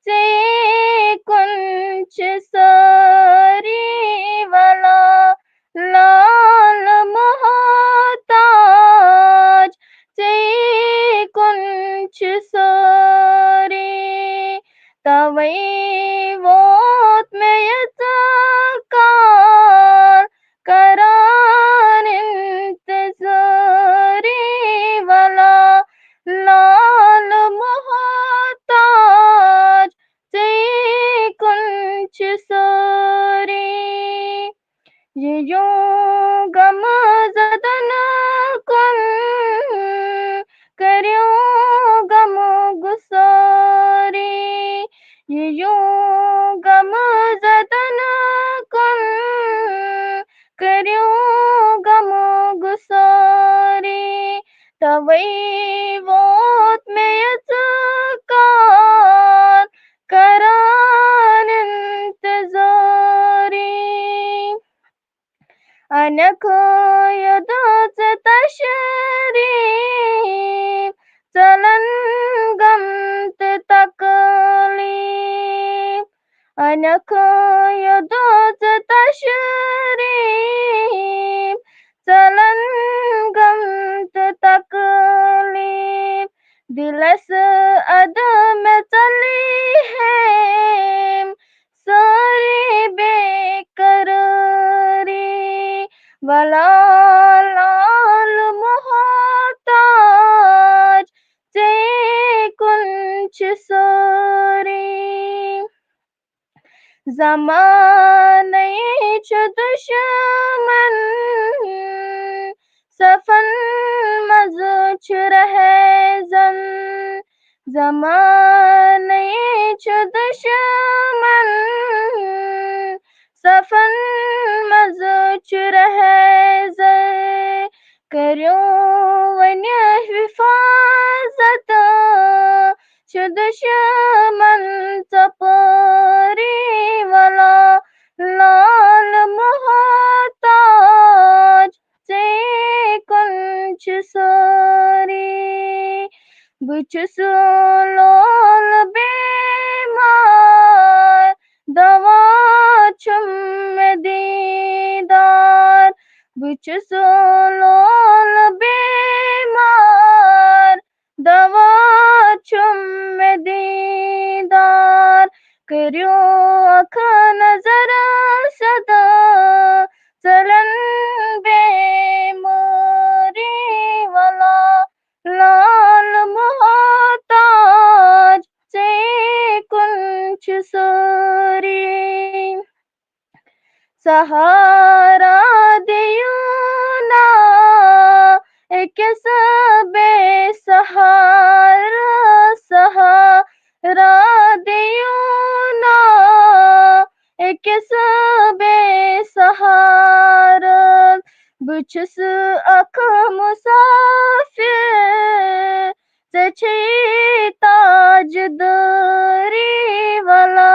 से कुंच सरी वला लाल मोहताज से कुंच सरी तवई वोत में यतकार करान इंतज़ारी वला लाल मोहताज से कुंच सरी ये यूं गम ज़दन कुन करियो गम गुसारी ये यूं गम ज़दन कुन करियो गम गुसारी तवई वोत में यज़कार करान इंतज़ारी अनक यदोच तशरीफ चलन गमत तकलीफ अनक यदोच तशरीफ चलन गमत तकलीफ दिलस अदम चली है सारी बेकरारी वला लाल मोहताज से कुंच सरी ज़माने च दुश्मन सफन मज च रहे जन ज़माने च दुश्मन सफन رهزة كريو ونيح بفازة شدش من تباري ولا لال محتاج كنش ساري بچس لال بیمار دوا چم دیدار بچس لال بیمار دوا چم دیدار کریو اکھا نظر صدا چلن بیماری والا لال محتاج سے کنچ سوری सहारा दियो ना एक सबे सहारा दियो ना एक सबे सहारा बचस अख मुसाफिर से ताजदारी वाला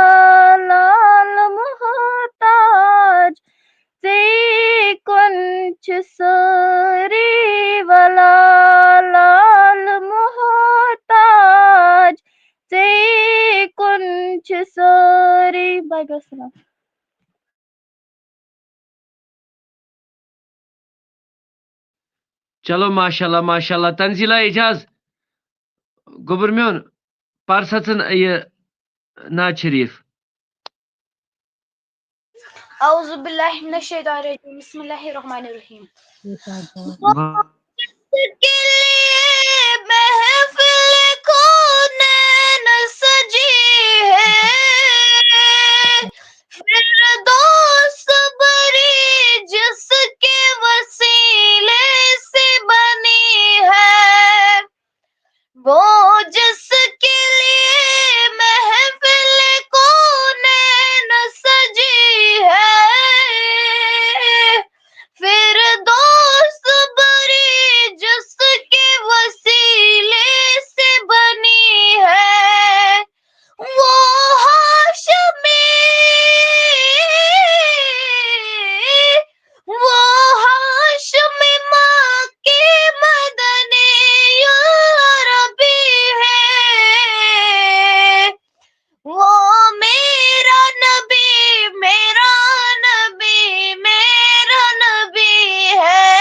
लाल मोहताज से कुंच सरी वाला लाल मोहताज से कुंच सरी बाय सलाम। चलो माशाल्लाह माशाल्लाह तंजीला एजाज गोबर म्योन पारसतन ये नाज शरीफ औज़ु बिल्लाहि मिनश शैतानिर रजीम बिस्मिल्लाहिर रहमानिर रहीम। के लिए महफिल कौन सजी है फिरदौस बरी जिसके वसीले से बनी है वो जिसके लिए महफिल कौन सजी है फिरदौस बरी जिसके वसीले से बनी है वो हाशमी माँ के मदनी अरबी है वो मेरा नबी मेरा नबी मेरा नबी है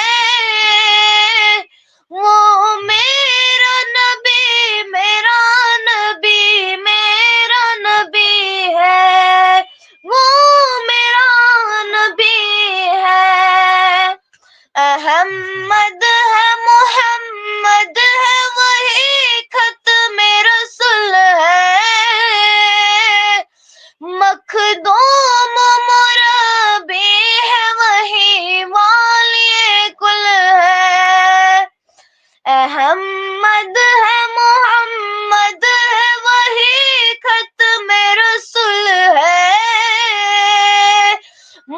वो मेरा नबी मेरा नबी मेरा नबी है वो मेरा नबी है अहमद है मोहम्मद है वही खत्म रसूल है मखदूम मुरबी है वही वालिए कुल है अहमद है मोहम्मद है वही खत्म रसूल है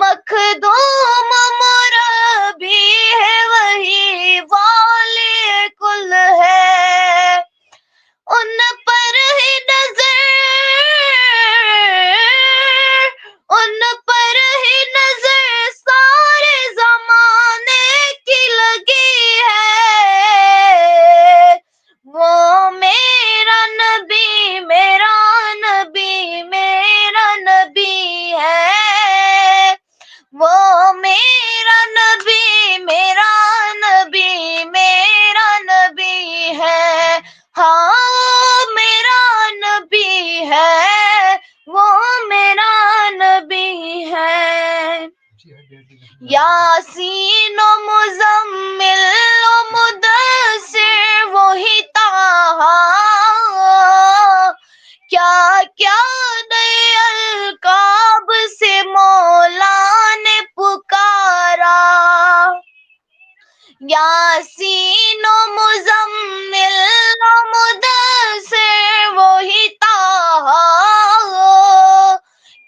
मखदूम मुरबी है वही वालिए कुल है उन पर ही नजर सारे जमाने की लगी है वो मेरा नबी मेरा नबी मेरा नबी है वो मेरा नबी मेरा नबी मेरा नबी है हाँ मेरा नबी है वो मेरा नबी है यासीन ओ मुज़म्मिल ओ मुदस्सिर वही ताहा क्या क्या नए अलकाब से मौला ने पुकारा यासीन ओ मुज़म्मिल ओ मुदस्सिर वही ताहा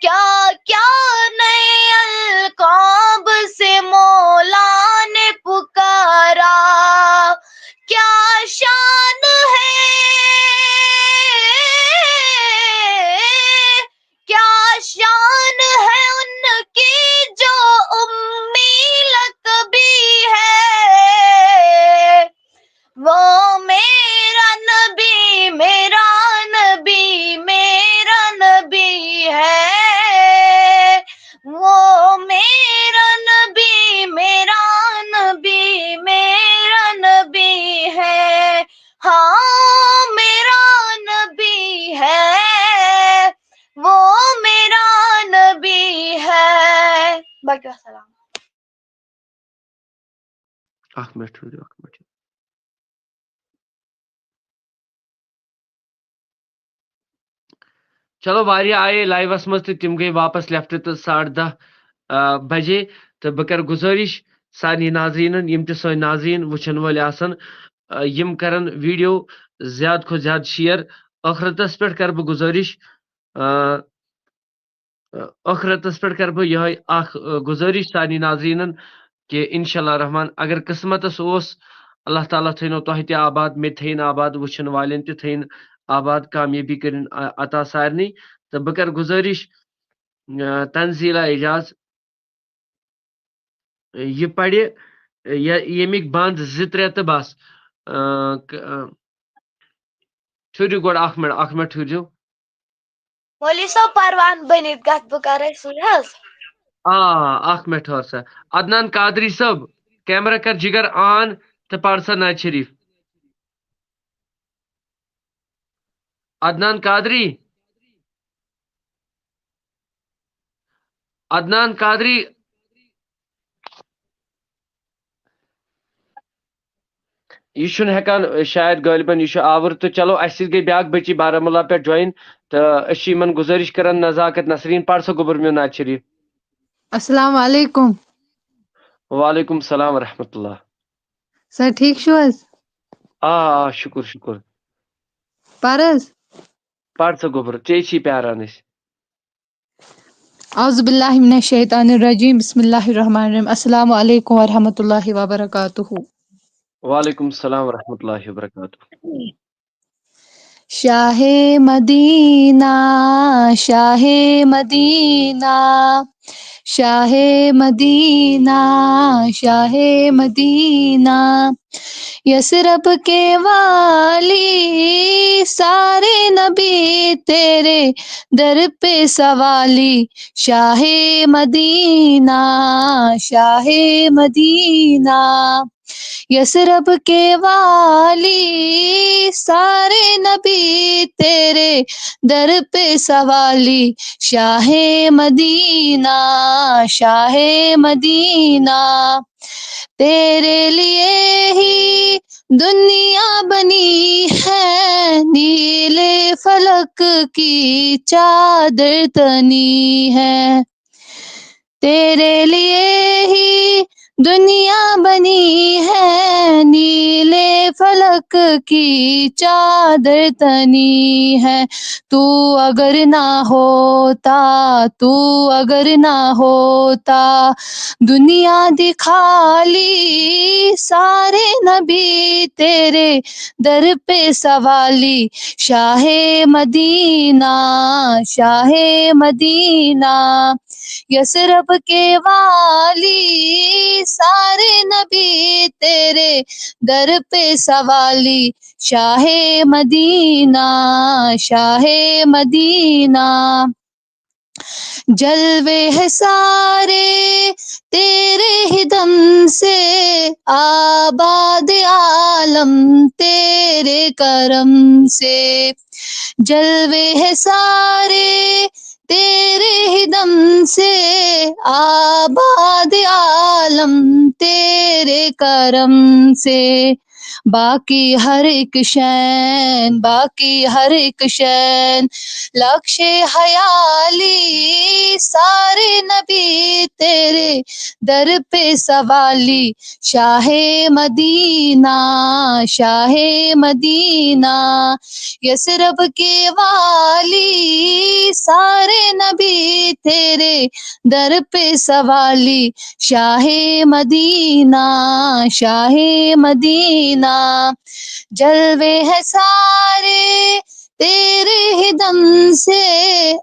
क्या क्या नए अलकाब से मौला बाकी वस्सलाम। चलो वारिया आए लाइवस मज तो तिम गई वापस लेफ्ट तो 10:30 बजे तो बह कर गुजारिश सानी नाजरीन यम त सन नाजरीन वुचन वाले आसन यम करन वीडियो ज्यादा खो ज्यादा शेयर आखरतस पे कर बह गुजारिश आखरतस पे कर बह यह गुजारिश सानी नाजरीन कि इंशाल्लाह रहमान अगर किस्मतस ओस अल्लाह ताला थनो तोह ते आबाद मे थन आबाद वुचन वालें ते थन आबाद कामयाबी कर अता सारनी तो बह कर गुजारिश तंजीला एजाज यह पढ़ यमिक बंद 2-3 तो बस ठुरियो गोड़ 1 मिनट ठुरियो मौलवी साहब परवान बनित गत बह कर सुन 1 मिनट ठहर सा अदनान कादरी सब कैमरा कर जिगर ऑन तो पढ़ सा नाज शरीफ अदनान कादरी यह हेकान शायद गालिबन यह आवर तो चलो अस गई ब्या बची बारामूला पे ज्वाइन तो अमन गुजारिश कर नजाकत नसरीन पढ़ सो गोबर में नाज शरीफ अस्सलाम वालेकुम। वालेकुम सलाम रहमतुल्लाह। सर ठीक छो हज? शुक्र शुक्र परस पढ़ सो गोबर चे प्यारान औज़ुबिल्लाहि मिनश शैतानिर रजीम बिस्मिल्लाहिर रहमानिर रहीम अस्सलामु अलैकुम व रहमतुल्लाहि व बरकातुहू। वालेकुम सलाम रहमतुल्लाहि व बरकातुहू। शाहे मदीना शाहे मदीना शाहे मदीना शाहे मदीना यसरब के वाली सारे नबी तेरे दर पे सवाली शाहे मदीना शाहे मदीना यसरब के वाली सारे नबी तेरे दर पे सवाली शाहे मदीना शाहे मदीना तेरे लिए ही दुनिया बनी है नीले फलक की चादर तनी है तेरे लिए ही दुनिया बनी है नीले फलक की चादर तनी है तू अगर ना होता दुनिया दिखाली सारे नबी तेरे दर पे सवाली शाहे मदीना यसरब के वाली सारे नबी तेरे दर पे सवाली शाहे मदीना जलवे है सारे तेरे ही दम से आबाद आलम तेरे करम से जलवे है सारे तेरे ही दम से आबाद आलम तेरे करम से बाकी हर एक शैन लक्ष्य हयाली सारे नबी तेरे दर पे सवाली शाहे मदीना यसरब के वाली सारे नबी तेरे दर पे सवाली शाहे मदीना जलवे है सारे तेरे ही दम से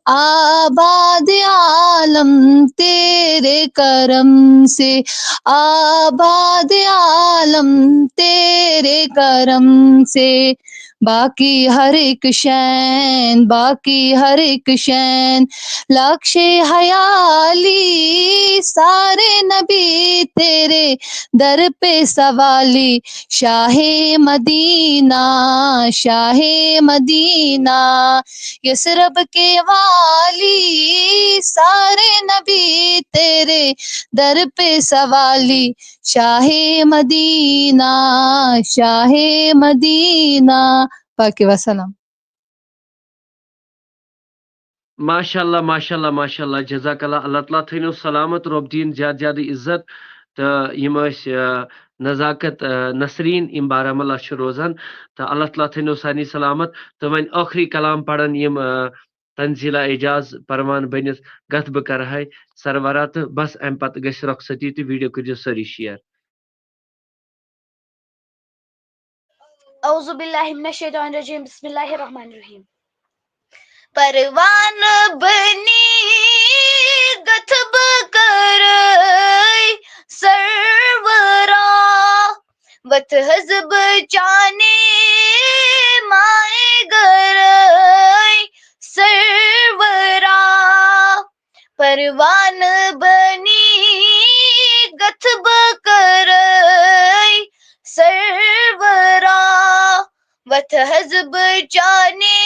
आबाद आलम तेरे करम से आबाद आलम तेरे करम से बाकी हर एक शैन, बाकी हर एक शैन, लक्ष्य हयाली सारे नबी तेरे दर पे सवाली। शाहे मदीना, शाहे मदीना, यसरब के वाली सारे नबी तेरे दर पे सवाली। शाहे मदीना, शाहे मदीना। बाकी वसलम। माशाल्लाह माशाल्लाह माशाल्लाह जज़ाकल्लाह। अल्लाह ताला थैनो सलामत रब दीन ज्यादा ज्यादा इज्जत तो यम नजाकत नसरीन यम बारामुल्ला छ रोजान तो अल्लाह ताला थैनो सानी सलामत। तो वह आखिरी कलाम पढ़न यम तंजीला एजाज परवान बनिस गत बह कर सरवरा तो बस अम पत गस रखसती तो वीडियो कर सारी शेयर। औज़ु बिल्लाहि मिनश शैतानिर रजीम, बिस्मिल्लाहिर रहमानिर रहीम। परवान बनी गथब कर सरवरा, वत हजब चाने माए गर सरवरा। परवान बनी गथब कर सरवरा, वत हजब चाने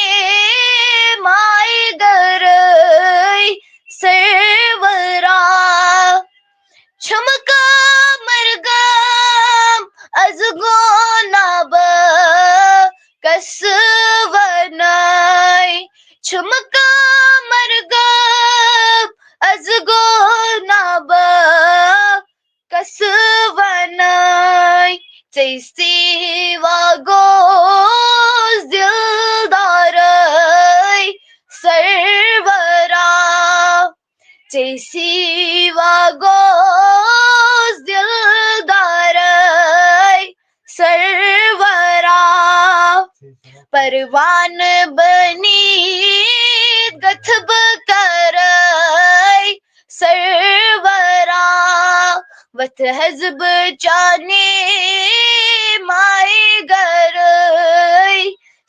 माए गर सरवरा। छमका मरगम az gonab kasvanai, छमका मरगम az gonab kasvanai। Tasty vagos dildarai sarvara, tasty vagos dildarai sarvara। परवान बनी गथब कर सरवरा, वत हजब चाने माए गर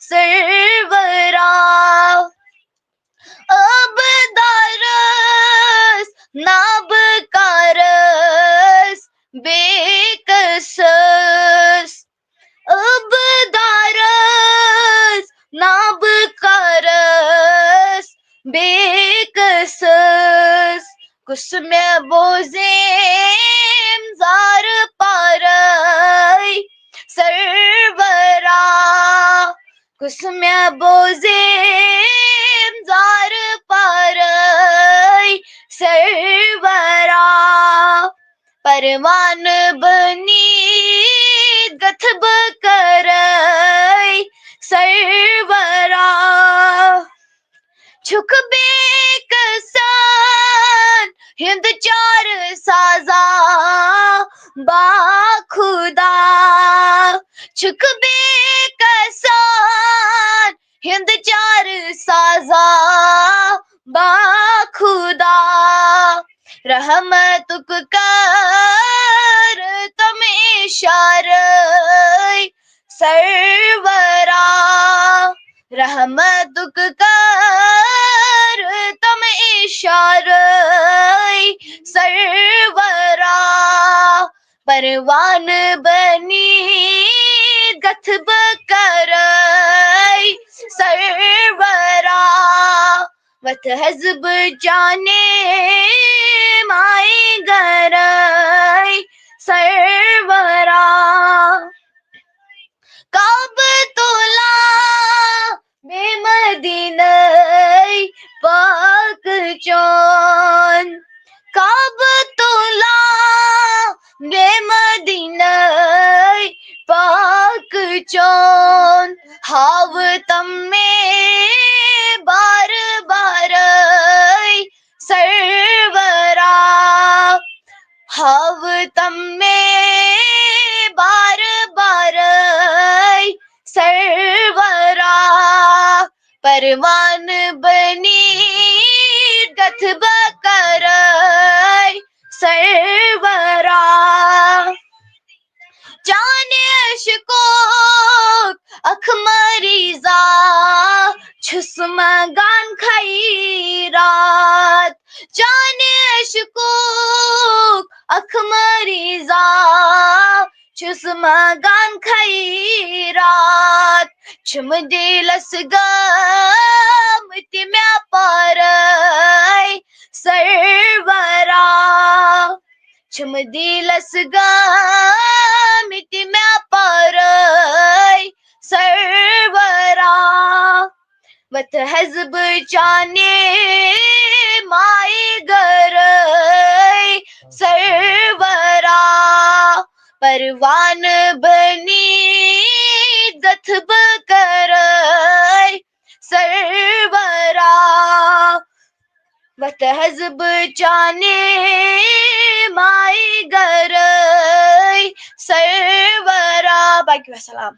सरवरा। अब दारस नाब कारस बेकसस, अब दारस नाब कारस बेकसस। कुस्मे बोजेम जार पारई सरवरा, कुस्मे बोजेम जार पारई सरवरा। परवान बनी गथब कर सरवरा, छुक बेकसान हिंद चार साजा बाखुदा, छुक बेकसान हिंद चार साजा बाखुदा। रहमतुक कर तमें शारई सरवरा, रहमतुक कर तम इशारई सरवरा। परवान बनी गथब कर सरवरा, वत हजब जाने माए गर सरवरा। काबतुल्ला बेमदीनई पाक चौन, काबतुल्ला बेमदीनई पाक चौन। हाव तम्मे बार बार सरवरा, हाव तम्मे बार बार सरवरा। परवान बनी गथब कर सरवरा, जाने अशकोक अखमरी जाने अशकोक अख मरीजा छुस मगान खैरात छुम दिलस गम तिम्या पारय सर्वरा छुम दिलस गम तिम्या पारय सर्वरा वत हजब जाने माय गरय सर्वरा परवान बनी जथब करय सर्वरा वत हजब जाने माय गरय सर्वरा। बाकी वसलाम।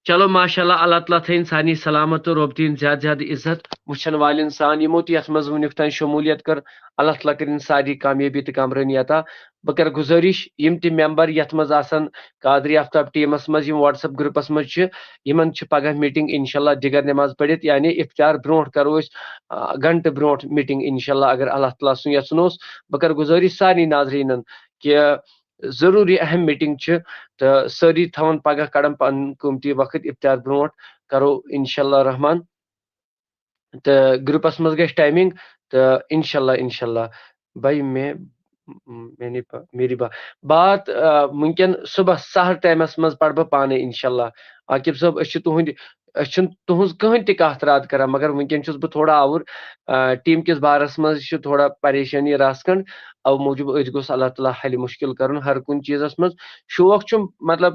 चलो माशाल्लाह अल्लाह ताला थैन सानी सलामत और रोब दिन ज्यादा ज्यादा इज्जत वुचन वालिन सान यमो यथ मज वुनिक तान शमूलियत कर अल्लाह ताला करिन सारी कामयाबी तो कामरानी अता। बह कर गुजारिश यम ति मेंबर यथ मज आसन कादरी आफ्ताब टीमस मज यम व्हाट्सएप ग्रुपस मज छ यमन छ पगह मीटिंग इंशाल्लाह दिगर नमाज पढ़ित यानी इफ्तार ब्रोट करो घंटे ब्रोट मीटिंग इंशाल्लाह अगर अल्लाह ताला सुन यसनोस। बह कर गुजारिश सारी नाजरीनन कि जरूरी अहम मीटिंग छ तो सारी थवन पगह कड़म पन कीमती वक्त इफ्तार ब्रोट करो इंशाल्लाह रहमान तो ग्रुपस मज गई टाइमिंग तो इंशाल्लाह इंशाल्लाह भाई मेरी बात मुमकिन सुबह सहर टाइमस मज पढ़ बह पाने इंशाल्लाह। आकिब साहब तुहज कहन तह कत रात कर मगर वुनकन बह थोड़ा आवर टीम किस बारस मज थोड़ा परेशानी रस खंड अव मूजूब गोस अल्लाह ताला हल मुश्किल कर हर कुन चीजस मज शौक मतलब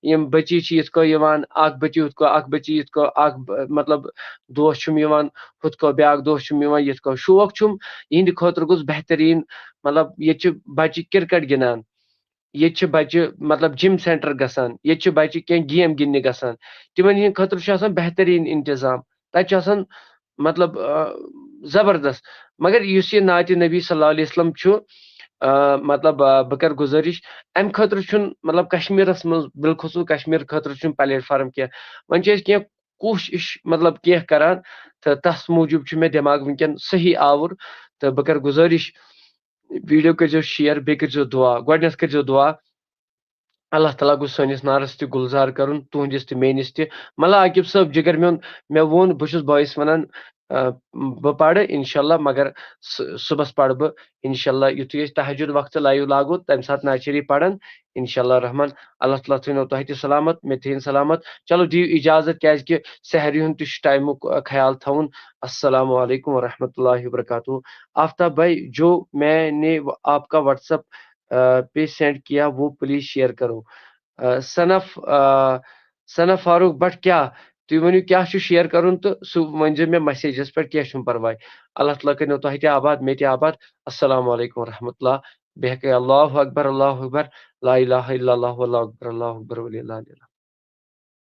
यम बची यथ अख बची हुत अख बची यथ मतलब दोस हुत ब्या दोस यथ शौक यहंद खतर गोस बेहतरीन मतलब ये बच्चे क्रिकेट गिंदान ये बच्चे मतलब जिम सेंटर गसान ये बच्चे कह गेम गिंदने गसान तिमन हंद खतर बेहतरीन इंतजाम तथा मतलब जबरदस्त मगर इस ये नात नबी सल्लल्लाहु अलैहि वसल्लम मतलब बह कर गुजारिश अम खतर मतलब कश्मीरस मज बिलखुसूस कश्मीर खतर प्लेटफार्म कह वन कह कोशिश मतलब कह करान तो तस मूजूब मे दिमाग वुनकन सही आवर तो बह कर गुजारिश वीडियो करो शेयर बे करो दुआ गोडनथ करो दुआ अल्लाह ताला गो सनिस नारस तह गुलजार कर तुहदिस तो मेनिस तह मला आकिब साहब जिगर मे वोन बहुत बॉयस वनान बह पढ़ इंशाल्लाह मगर सुबह पढ़ बह इंशाल्लाह युथु तहज्जुद वक्त लाइव लागो तम सात नात शरीफ पढ़न इंशाल्लाह रहमान अल्लाह ताला थो तह तह सलामत मे थीन सलामत। चलो दियो इजाजत क्या सहरी हूं तह टाइम ख्याल थवन। अस्सलामु अलैकुम वरहमतुल्लाहि वबरकातुहू। आफ्ताब भाई जो मैंने आपका व्हाट्सएप पे सेंड किया वो प्लीज शेयर करो। सना फारूक भट क्या तुम वनु क्या शेयर करुन तो सह वन मे मैसेजस पे क्या परवाह। अल्लाह ताला कर तह तह आबाद मे तह आबाद। अस्सलामु अलैकुम वरहमतुल्लाह बेहक अल्लाहु अकबर ला इलाहा इल्लल्लाह वल्लाहु अकबर वलिल्लाहिल हम्द।